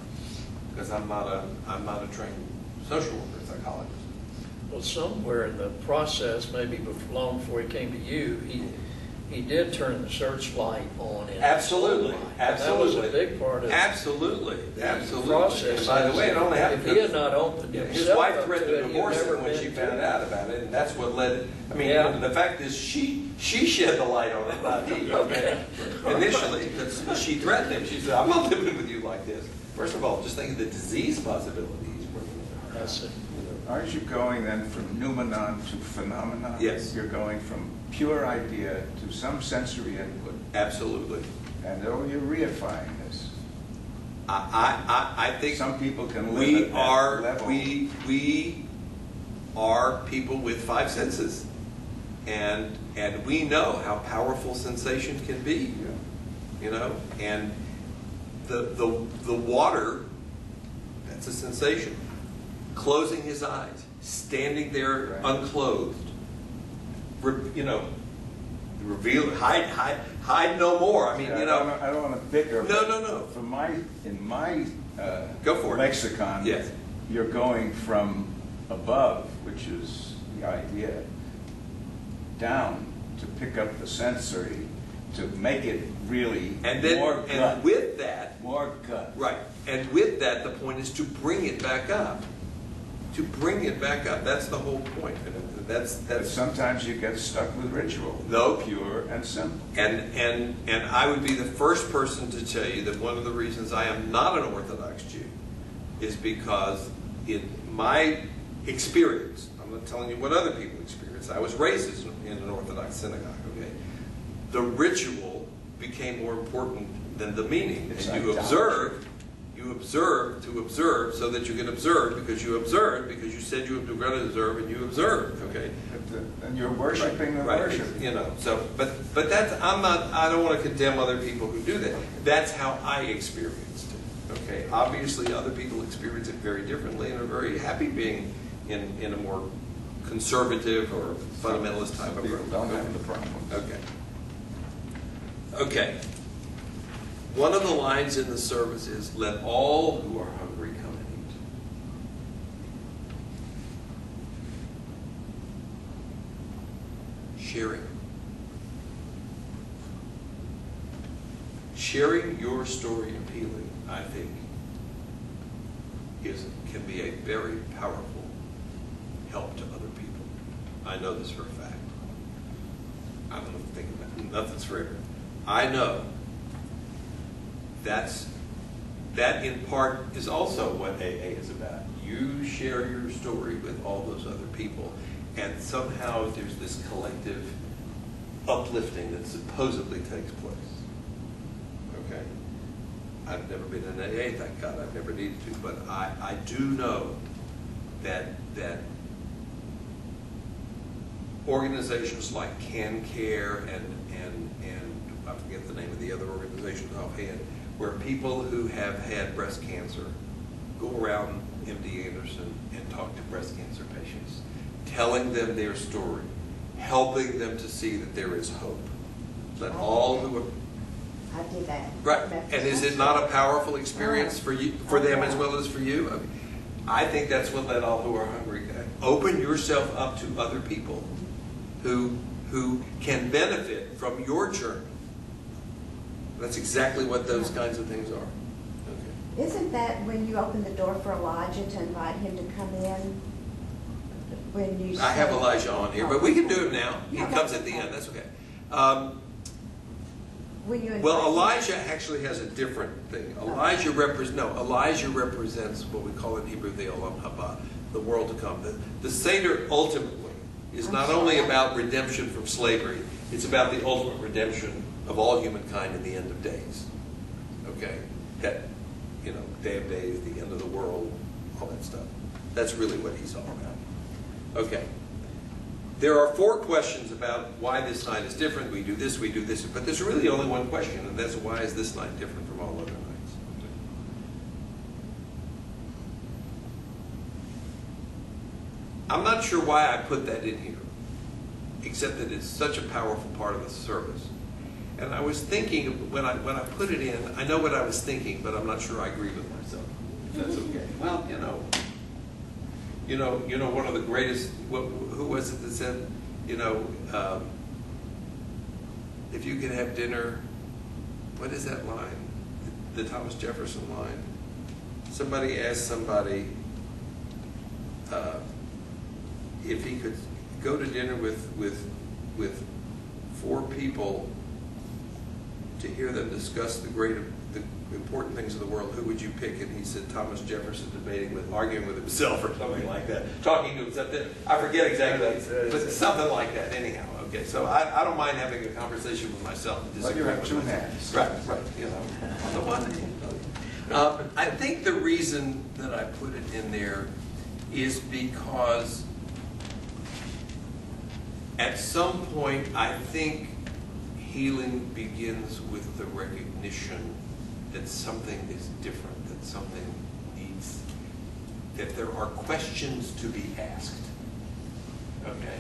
because I'm not a trained social worker, psychologist. Well, somewhere in the process, maybe long before he came to you, he did turn the searchlight on. In Absolutely, absolutely. That was a big part of absolutely the process. And by the way, it only happened. If he had not opened his himself wife up threatened to to it, divorce you'd never him when she been found to out about it, and that's what led. I mean, Yeah. the fact is, she shed the light on it, not he. Okay. Initially, because she threatened him. She said, "I'm not living with you like this." First of all, just think of the disease possibilities. That's it. Aren't you going then from noumenon to phenomenon? Yes. You're going from pure idea to some sensory input. Absolutely. And you're reifying this. I think Some people can live we at that are level. we are people with five senses, and we know how powerful sensation can be. Yeah. You know, and the water, that's a sensation. Closing his eyes, standing there Right. unclothed, you know, reveal, hide no more. I mean, Yeah, you know. I don't want to bicker. No, but no, no. In my Go for it. lexicon, Yes. you're going from above, which is the idea, down to pick up the sensory, to make it really And then, more gut. and with that, More gut. right, and with that, the point is to bring it back up. To bring it back up. That's the whole point. And But sometimes you get stuck with ritual. No. Pure and simple. And I would be the first person to tell you that one of the reasons I am not an Orthodox Jew is because in my experience, I'm not telling you what other people experience, I was raised in an Orthodox synagogue, okay? The ritual became more important than the meaning. It's And you idolatry. observe to observe so that you can observe because you observed because you said you were going to observe and you observed, okay? And you're worshiping the worship. You know, so, but that's, I don't want to condemn other people who do that. That's how I experienced it, okay? Obviously, other people experience it very differently and are very happy being in a more conservative or fundamentalist type of People approach. don't have the problem. Okay. Okay. One of the lines in the service is, "Let all who are hungry come and eat." Sharing. Sharing your story of healing, I think, can be a very powerful help to other people. I know this for a fact. I don't think nothing's forever. I know that in part is also what AA is about. You share your story with all those other people, and somehow there's this collective uplifting that supposedly takes place. Okay? I've never been in AA, thank God. I've never needed to, but I do know that organizations like Can Care and I forget the name of the other organizations offhand, where people who have had breast cancer go around MD Anderson and talk to breast cancer patients, telling them their story, helping them to see that there is hope. Let all who are, I did that. right, and is it not a powerful experience for you, for them as well as for you? I mean, I think that's what let all who are hungry. Open yourself up to other people who can benefit from your journey. That's exactly what those kinds of things are. Okay. Isn't that when you open the door for Elijah to invite him to come in? When you I have say- Elijah on here, but we can do it now. He No, comes that's at the okay. end. That's okay. When you invite Well, him- Elijah actually has a different thing. Elijah represents what we call in Hebrew the Olam Haba, the world to come. The Seder ultimately is not only about redemption from slavery, it's about the ultimate redemption of all humankind in the end of days. Okay? That, day of days, the end of the world, all that stuff. That's really what he's all about. Okay. There are 4 questions about why this night is different. We do this, but there's really only one question, and that's why is this night different from all other nights? I'm not sure why I put that in here, except that it's such a powerful part of the service. And I was thinking, when I put it in, I know what I was thinking, but I'm not sure I agree with myself. If that's okay. Well, one of the greatest, who was it that said, if you could have dinner, what is that line? The Thomas Jefferson line. Somebody asked somebody if he could go to dinner with 4 people to hear them discuss the important things of the world, who would you pick? And he said Thomas Jefferson arguing with himself or something like that, talking to himself. I forget exactly, but something like that. Anyhow, okay. So I don't mind having a conversation with myself. And Like you have disagree 2 with hands. myself. Right. On the one hand. I think the reason that I put it in there is because at some point I think healing begins with the recognition that something is different, that something needs, that there are questions to be asked. Okay?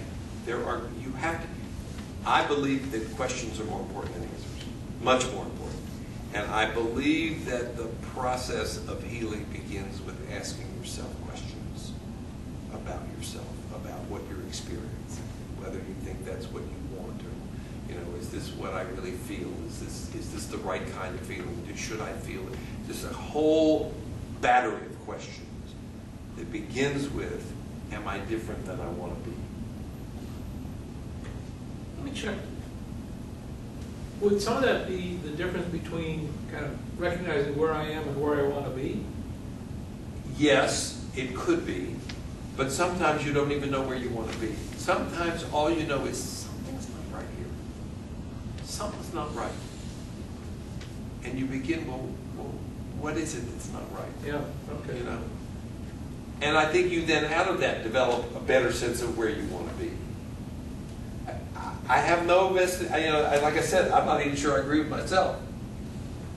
I believe that questions are more important than answers, much more important. And I believe that the process of healing begins with asking yourself questions about yourself, about what you're experiencing, whether you think that's what you want, or is this what I really feel? Is this the right kind of feeling? Should I feel it? Just a whole battery of questions that begins with, am I different than I want to be? Let me check. Would some of that be the difference between kind of recognizing where I am and where I want to be? Yes, it could be, but sometimes you don't even know where you want to be. Sometimes all you know is something's not right here. Something's not right. And you begin, well, what is it that's not right? Yeah, okay. And I think you then, out of that, develop a better sense of where you want to be. I have no vested, like I said, I'm not even sure I agree with myself.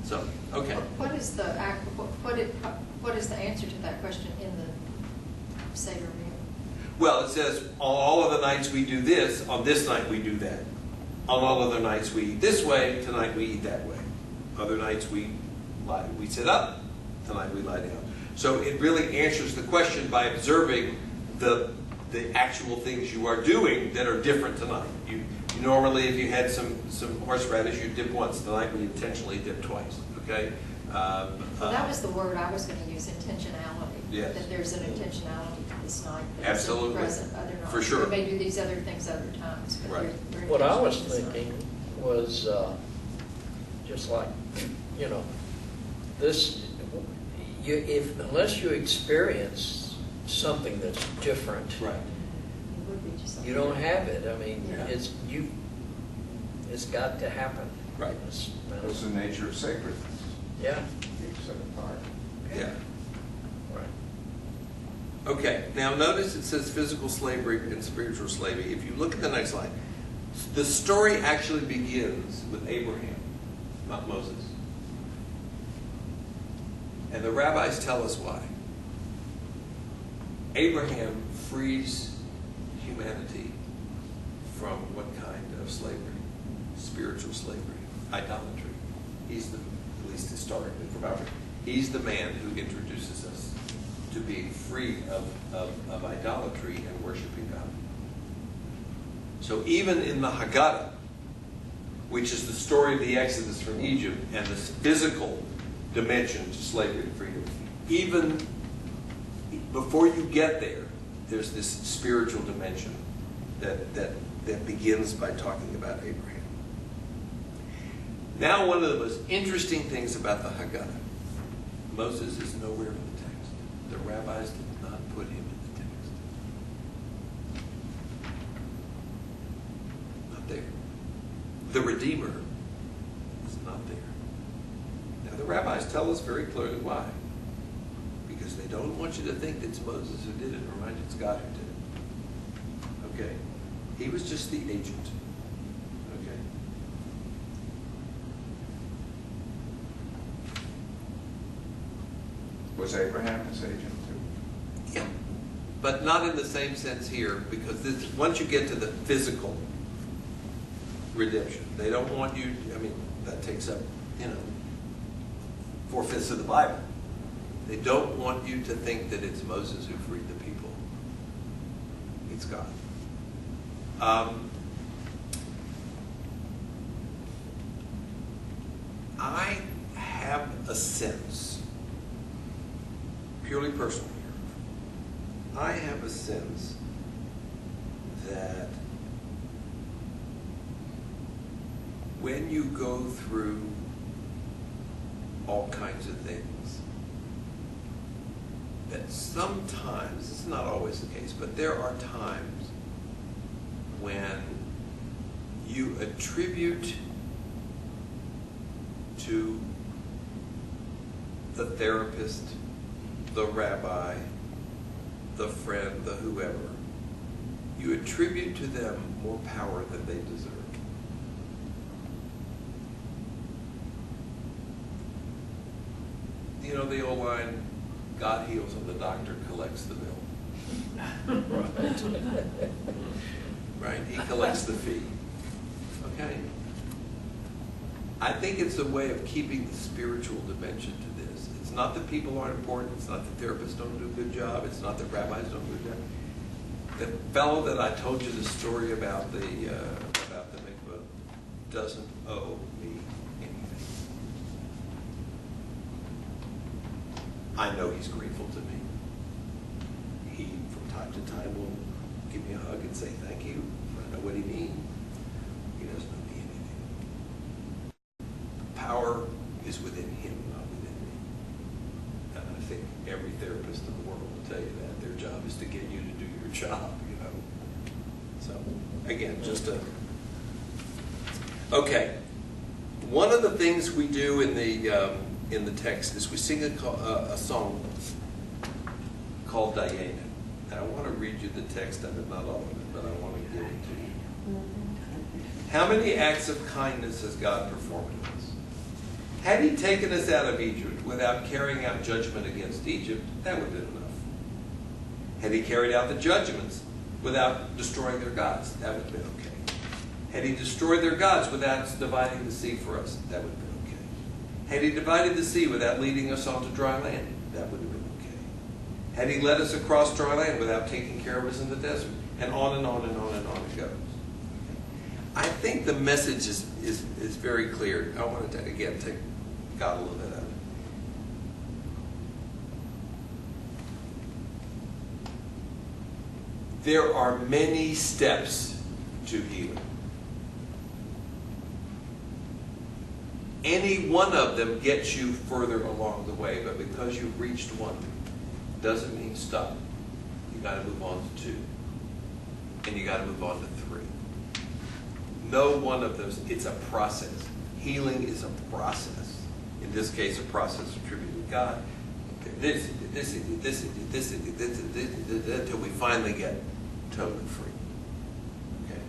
So, okay. What is the answer to that question in the Seder meal? Well, it says, on all of the nights we do this, on this night we do that. On all other nights we eat this way, tonight we eat that way. Other nights we sit up, tonight we lie down. So it really answers the question by observing the actual things you are doing that are different tonight. You normally, if you had some horseradish, you dip once. Tonight we intentionally dip twice. Okay. Well, that was the word I was going to use, intentionality. Yes. That there's an intentionality to this night. Absolutely. Present other nights. For sure. We may do these other things other times. But Right. we're What I intentional was this night. thinking was just like, this, unless you experience something that's different, Right. It would be just something you don't different. have it. I mean, Yeah. it's got to happen. Right. That's the nature of sacredness. Yeah. Being set apart. Yeah. Right. Okay, now notice it says physical slavery and spiritual slavery. If you look at the next slide, the story actually begins with Abraham, not Moses. And the rabbis tell us why. Abraham frees humanity from what kind of slavery? spiritual slavery, idolatry. He's the, at least historically, he's the man who introduces us to being free of idolatry and worshiping God. So even in the Haggadah, which is the story of the Exodus from Egypt and this physical dimension to slavery and freedom, even before you get there, there's this spiritual dimension that begins by talking about Abraham. Now, one of the most interesting things about the Haggadah, Moses is nowhere in the text. The rabbis did not put him in the text. Not there. The Redeemer is not there. Now, the rabbis tell us very clearly why. Because they don't want you to think that it's Moses who did it. Remind you, it's God who did it. Okay? He was just the agent. Okay? Was Abraham his agent too? Yeah. But not in the same sense here, because this, once you get to the physical redemption, they don't want you, I mean, that takes up, 4/5 of the Bible. They don't want you to think that it's Moses who freed the people. It's God. I have a sense, purely personal here, I have a sense that when you go through all kinds of things, that sometimes, it's not always the case, but there are times when you attribute to the therapist, the rabbi, the friend, the whoever, you attribute to them more power than they deserve. You know the old line, God heals and the doctor collects the bill. Right? He collects the fee. Okay? I think it's a way of keeping the spiritual dimension to this. It's not that people aren't important. It's not that therapists don't do a good job. It's not that rabbis don't do a good job. The fellow that I told you the story about the mikvah doesn't owe me anything. I know he's grateful to me. He, from time to time, will give me a hug and say thank you. I know what he means. He doesn't owe me anything. The power is within him, not within me. And I think every therapist in the world will tell you that. Their job is to get you to do your job, So, again, just a... Okay. One of the things we do in the text is we sing a song called Diana. And I want to read you the text of it, not all of it, but I want to give it to you. How many acts of kindness has God performed to us? Had he taken us out of Egypt without carrying out judgment against Egypt, that would have been enough. Had he carried out the judgments without destroying their gods, that would have been okay. Had he destroyed their gods without dividing the sea for us, that would have been okay. Had he divided the sea without leading us onto dry land, that would have been okay. Had he led us across dry land without taking care of us in the desert, and on and on and on and on it goes. I think the message is very clear. I want to, again, take God a little bit out of it. There are many steps to healing. Any one of them gets you further along the way, but because you've reached one, doesn't mean stop. You got to move on to 2. And you got to move on to 3. No one of those, it's a process. Healing is a process. In this case, a process attributed to God. This, until we finally get totally free. Okay?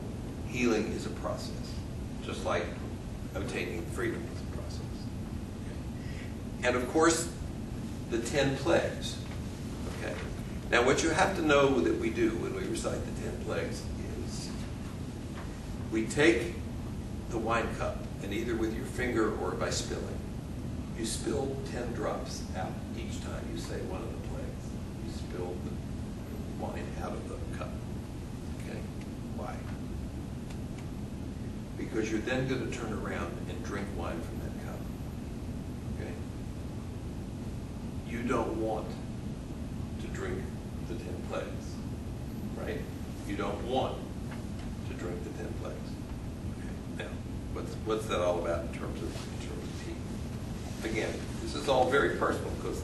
Healing is a process. Just like obtaining freedom is a process. Okay? And of course, the 10 plagues. Okay? Now what you have to know that we do when we recite the 10 plagues is we take the wine cup, and either with your finger or by spilling, you spill 10 drops out each time you say one of the plagues. You spill the wine out of the cup. Okay? Why? Because you're then going to turn around and drink wine from that cup. Okay? You don't want to drink the 10 plagues, right? You don't want to drink the 10 plagues. Okay? Now, what's that all about in terms of people? Again, this is all very personal because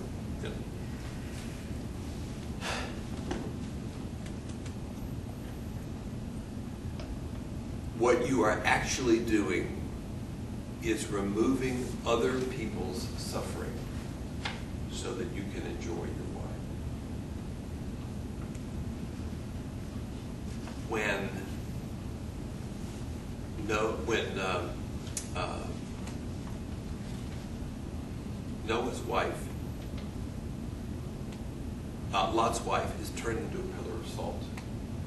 what you are actually doing is removing other people's suffering so that you can enjoy your wine. When Noah's wife, Lot's wife, is turned into a pillar of salt.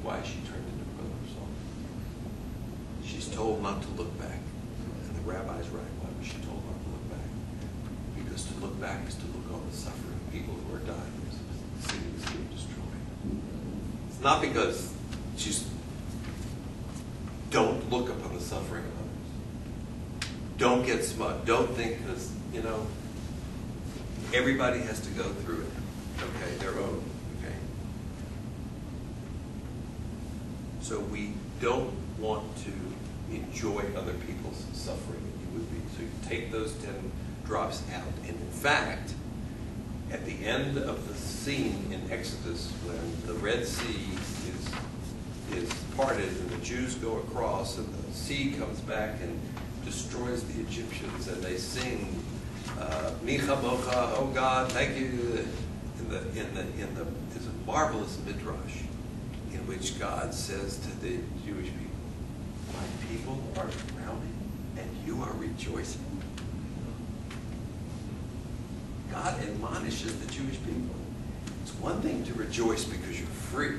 Why is she turned into a pillar of salt? She's told not to look back. And the rabbi's right. Why was she told not to look back? Because to look back is to look on the suffering of people who are dying. The city was being destroyed. It's not because she's don't look upon the suffering of others. Don't get smug. Don't think because, everybody has to go through it. Okay, their own. Okay. So we don't want to enjoy other people's suffering that you would be. So you take those 10 drops out. And in fact, at the end of the scene in Exodus, when the Red Sea is parted and the Jews go across and the sea comes back and destroys the Egyptians and they sing, Micha Mocha, oh God, thank you. There's a marvelous midrash in which God says to the Jewish people, my people are drowning and you are rejoicing. God admonishes the Jewish people. It's one thing to rejoice because you're free.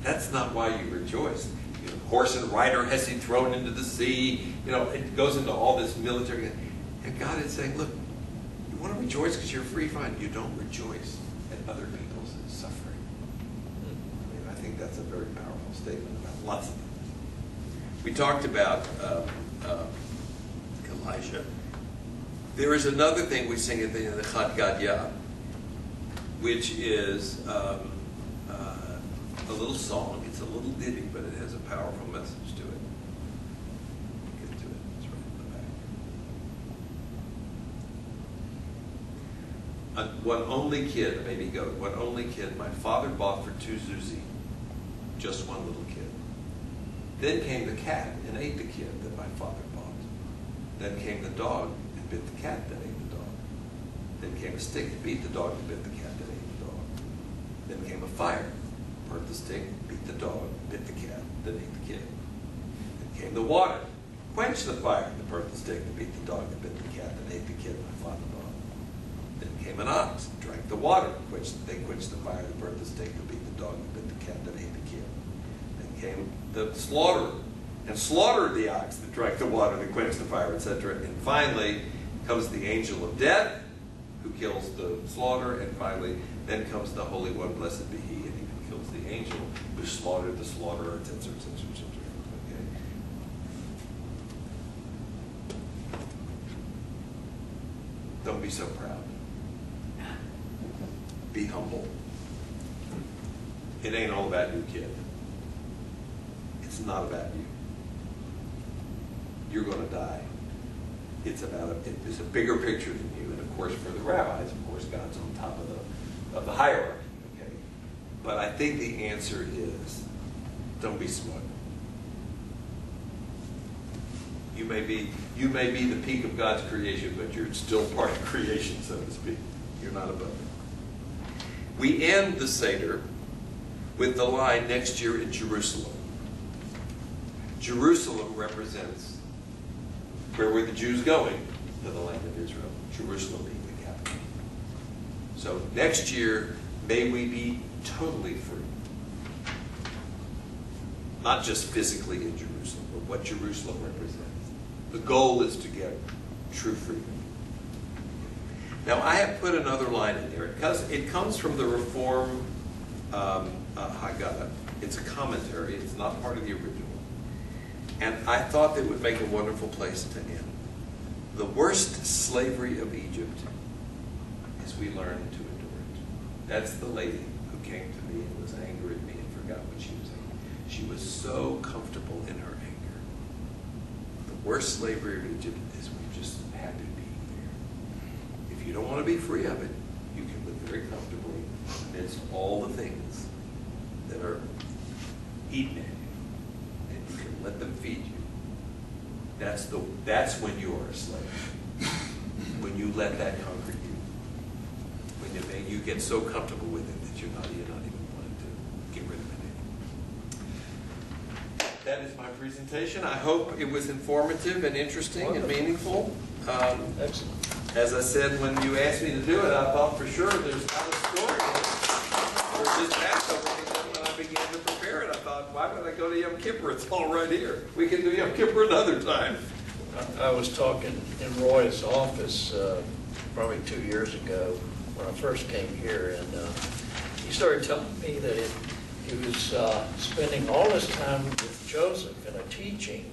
That's not why you rejoice. Horse and rider has he thrown into the sea. It goes into all this military. And God is saying, look, you want to rejoice because you're free, fine. You don't rejoice at other people's suffering. I think that's a very powerful statement about lots of things. We talked about Elijah. There is another thing we sing at the end of the Chad Gadya, which is a little song. It's a little ditty, but it has a powerful message to it. Get to it. It's right in the back. One only kid, maybe go. One only kid my father bought for 2 zuzi. Just one little kid. Then came the cat and ate the kid that my father bought. Then came the dog and bit the cat that ate the dog. Then came a stick and beat the dog and bit the cat that ate the dog. Then came a fire. Burnt the stick, beat the dog, bit the cat, then ate the kid. Then came the water, quenched the fire, and burnt the stick, and beat the dog, and bit the cat, and ate the kid my father bought. Then came an ox, drank the water, they quenched the fire, and burnt the stick, and beat the dog, and bit the cat, and ate the kid. Then came the slaughterer, and slaughtered the ox that drank the water, that quenched the fire, etc. And finally comes the angel of death, who kills the slaughterer, and finally then comes the Holy One, blessed be He, and He kills the angel who slaughtered the slaughterer, etc., etc., etc. Okay. Don't be so proud. Be humble. It ain't all about you, kid. It's not about you. You're going to die. It's about it's a bigger picture than you, and of course, for the rabbis, of course, God's on top of the hierarchy. Okay, but I think the answer is, don't be smug. You may be the peak of God's creation, but you're still part of creation, so to speak. You're not above it. We end the Seder with the line, next year in Jerusalem. Jerusalem represents where were the Jews going? To the land of Israel. Jerusalem being the capital. So next year, may we be totally free. Not just physically in Jerusalem, but what Jerusalem represents. The goal is to get true freedom. Now, I have put another line in there because it comes from the Reform Haggadah. It's a commentary. It's not part of the original. And I thought that would make a wonderful place to end. The worst slavery of Egypt is we learn to endure it. That's the lady who came to me and was angry at me and forgot what she was saying. She was so comfortable in her anger. The worst slavery of Egypt is we're just happy being there. If you don't want to be free of it, you can live very comfortably amidst all the things that are eaten at you, and you can let them feed you. That's when you are a slave. When you let that conquer you. When you get so comfortable with it that you're not even wanting to get rid of it. That is my presentation. I hope it was informative and interesting and meaningful. Excellent. As I said, when you asked me to do it, I thought for sure there's not a story in it. Or just Passover. And then when I began to prepare it, I thought, why would I go to Yom Kippur? It's all right here. We can do Yom Kippur another time. I was talking in Roy's office probably 2 years ago when I first came here, and he started telling me that he was spending all his time with Joseph in a teaching,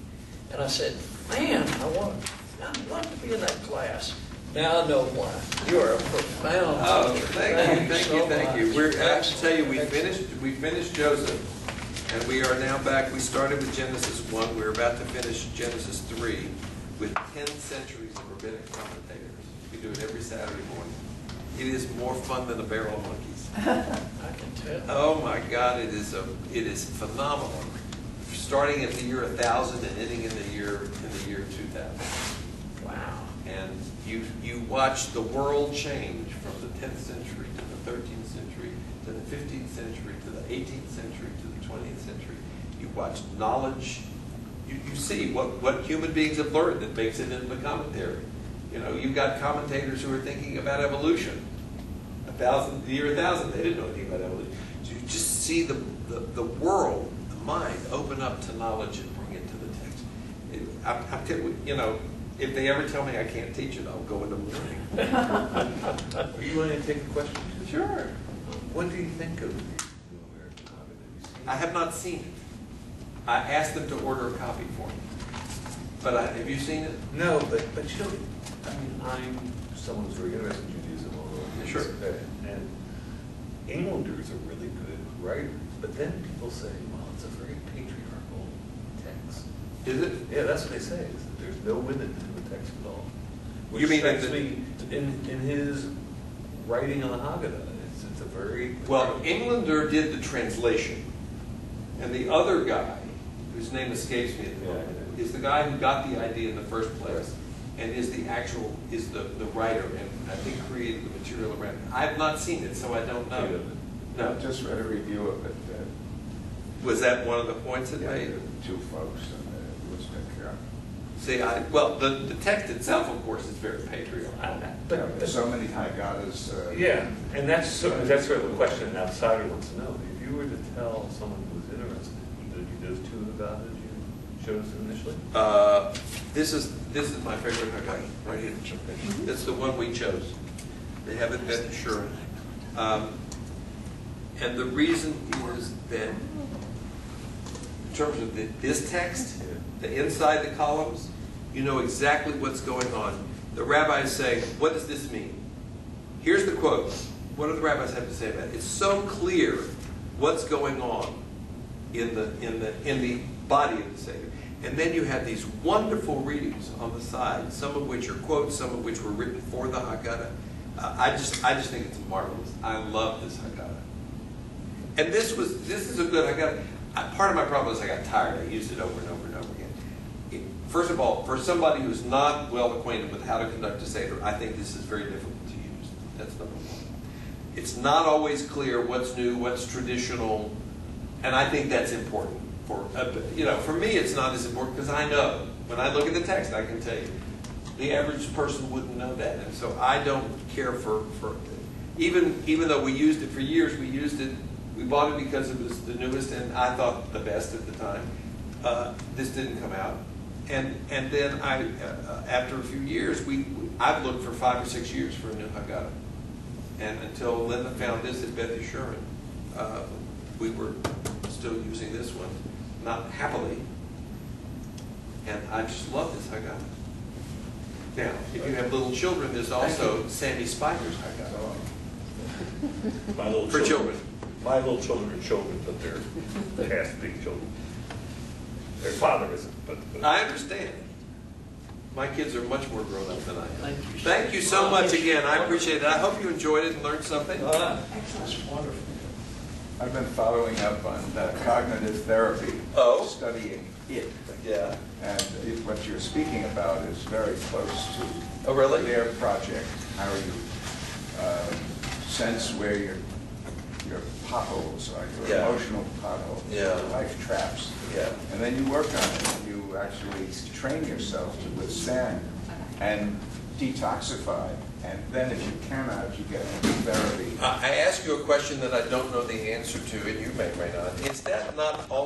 and I said, man, I'd love to be in that class. Now I know why. You are a profound teacher. Thank you. I have to tell you, we finished Joseph, and we are now back. We started with Genesis 1. We're about to finish Genesis 3 with 10 centuries of rabbinic commentators. We do it every Saturday morning. It is more fun than a barrel of monkeys. I can tell. Oh my God, it is phenomenal. Starting at the year 1000 and ending in the year 2000. Wow. And you watch the world change from the 10th century to the 13th century to the 15th century to the 18th century to the 20th century. You watch knowledge. You see what human beings have learned that makes it into the commentary. You know, you've got commentators who are thinking about evolution. The year 1000, they didn't know anything about evolution. So you just see the world, the mind, open up to knowledge and bring it to the text. If they ever tell me I can't teach it, I'll go into learning. Are you willing to take a question? Sure. What do you think of the New American Haggadah? I have not seen it. I asked them to order a copy for me. But have you seen it? No, but you know, I mean, I'm someone who's very interested in Judaism, although Sure. And Englanders are really good writers, but then people say, well, it's a very patriarchal text. Is it? Yeah, that's what they say. Is that there's no women in the text at all. Which You mean strikes me in his writing on the Haggadah? It's a very Well, Englander did the translation, and the other guy, whose name escapes me at the moment, is the guy who got the idea in the first place, and is the writer, and I think created the material around it. I have not seen it, so I don't know. No. I just read a review of it. Was that one of the points it made? Two folks, and it was See, the text itself, of course, is very patriarchal. But there's so many Haggadahs. Yeah, and that's sort of the question an outsider wants to know. If you were to tell someone who was interested, would it be those two Haggadahs you showed us initially? This is my favorite Haggadah, right here. It's the one we chose. They haven't been sure. And the reason is that in terms of this text, the inside the columns, you know exactly what's going on. The rabbis say, what does this mean? Here's the quote. What do the rabbis have to say about it? It's so clear what's going on in the body of the Seder. And then you have these wonderful readings on the side, some of which are quotes, some of which were written for the Haggadah. I just think it's marvelous. I love this Haggadah. And this is a good Haggadah. Part of my problem is I got tired. I used it over and over and over again. First of all, for somebody who's not well acquainted with how to conduct a Seder, I think this is very difficult to use. That's number one. It's not always clear what's new, what's traditional, and I think that's important. For me, it's not as important because I know. When I look at the text, I can tell you. The average person wouldn't know that, and so I don't care for even though we used it for years, we used it. We bought it because it was the newest and I thought the best at the time. This didn't come out. And then after a few years, I've looked for 5 or 6 years for a new Haggadah. And until Linda found this at Beth Yeshurun, we were still using this one, not happily. And I just love this Haggadah. Now, if you have little children, there's also Sandy Spiker's Haggadah. My little For children. My little children are children, but they're half-big children. Their father isn't, but. I understand. My kids are much more grown up than I am. Thank you. Thank you so much again. I appreciate it. I hope you enjoyed it and learned something. That's wonderful. I've been following up on cognitive therapy, Oh. studying it. Yeah. And what you're speaking about is very close to Oh, really? their project. How you sense where your potholes are, your Yeah. emotional potholes, Yeah. your life traps. Yeah. And then you work on it, and you actually train yourself to withstand and detoxify. And then if you cannot, you get into therapy. I ask you a question that I don't know the answer to, and you may or may not. Is that not also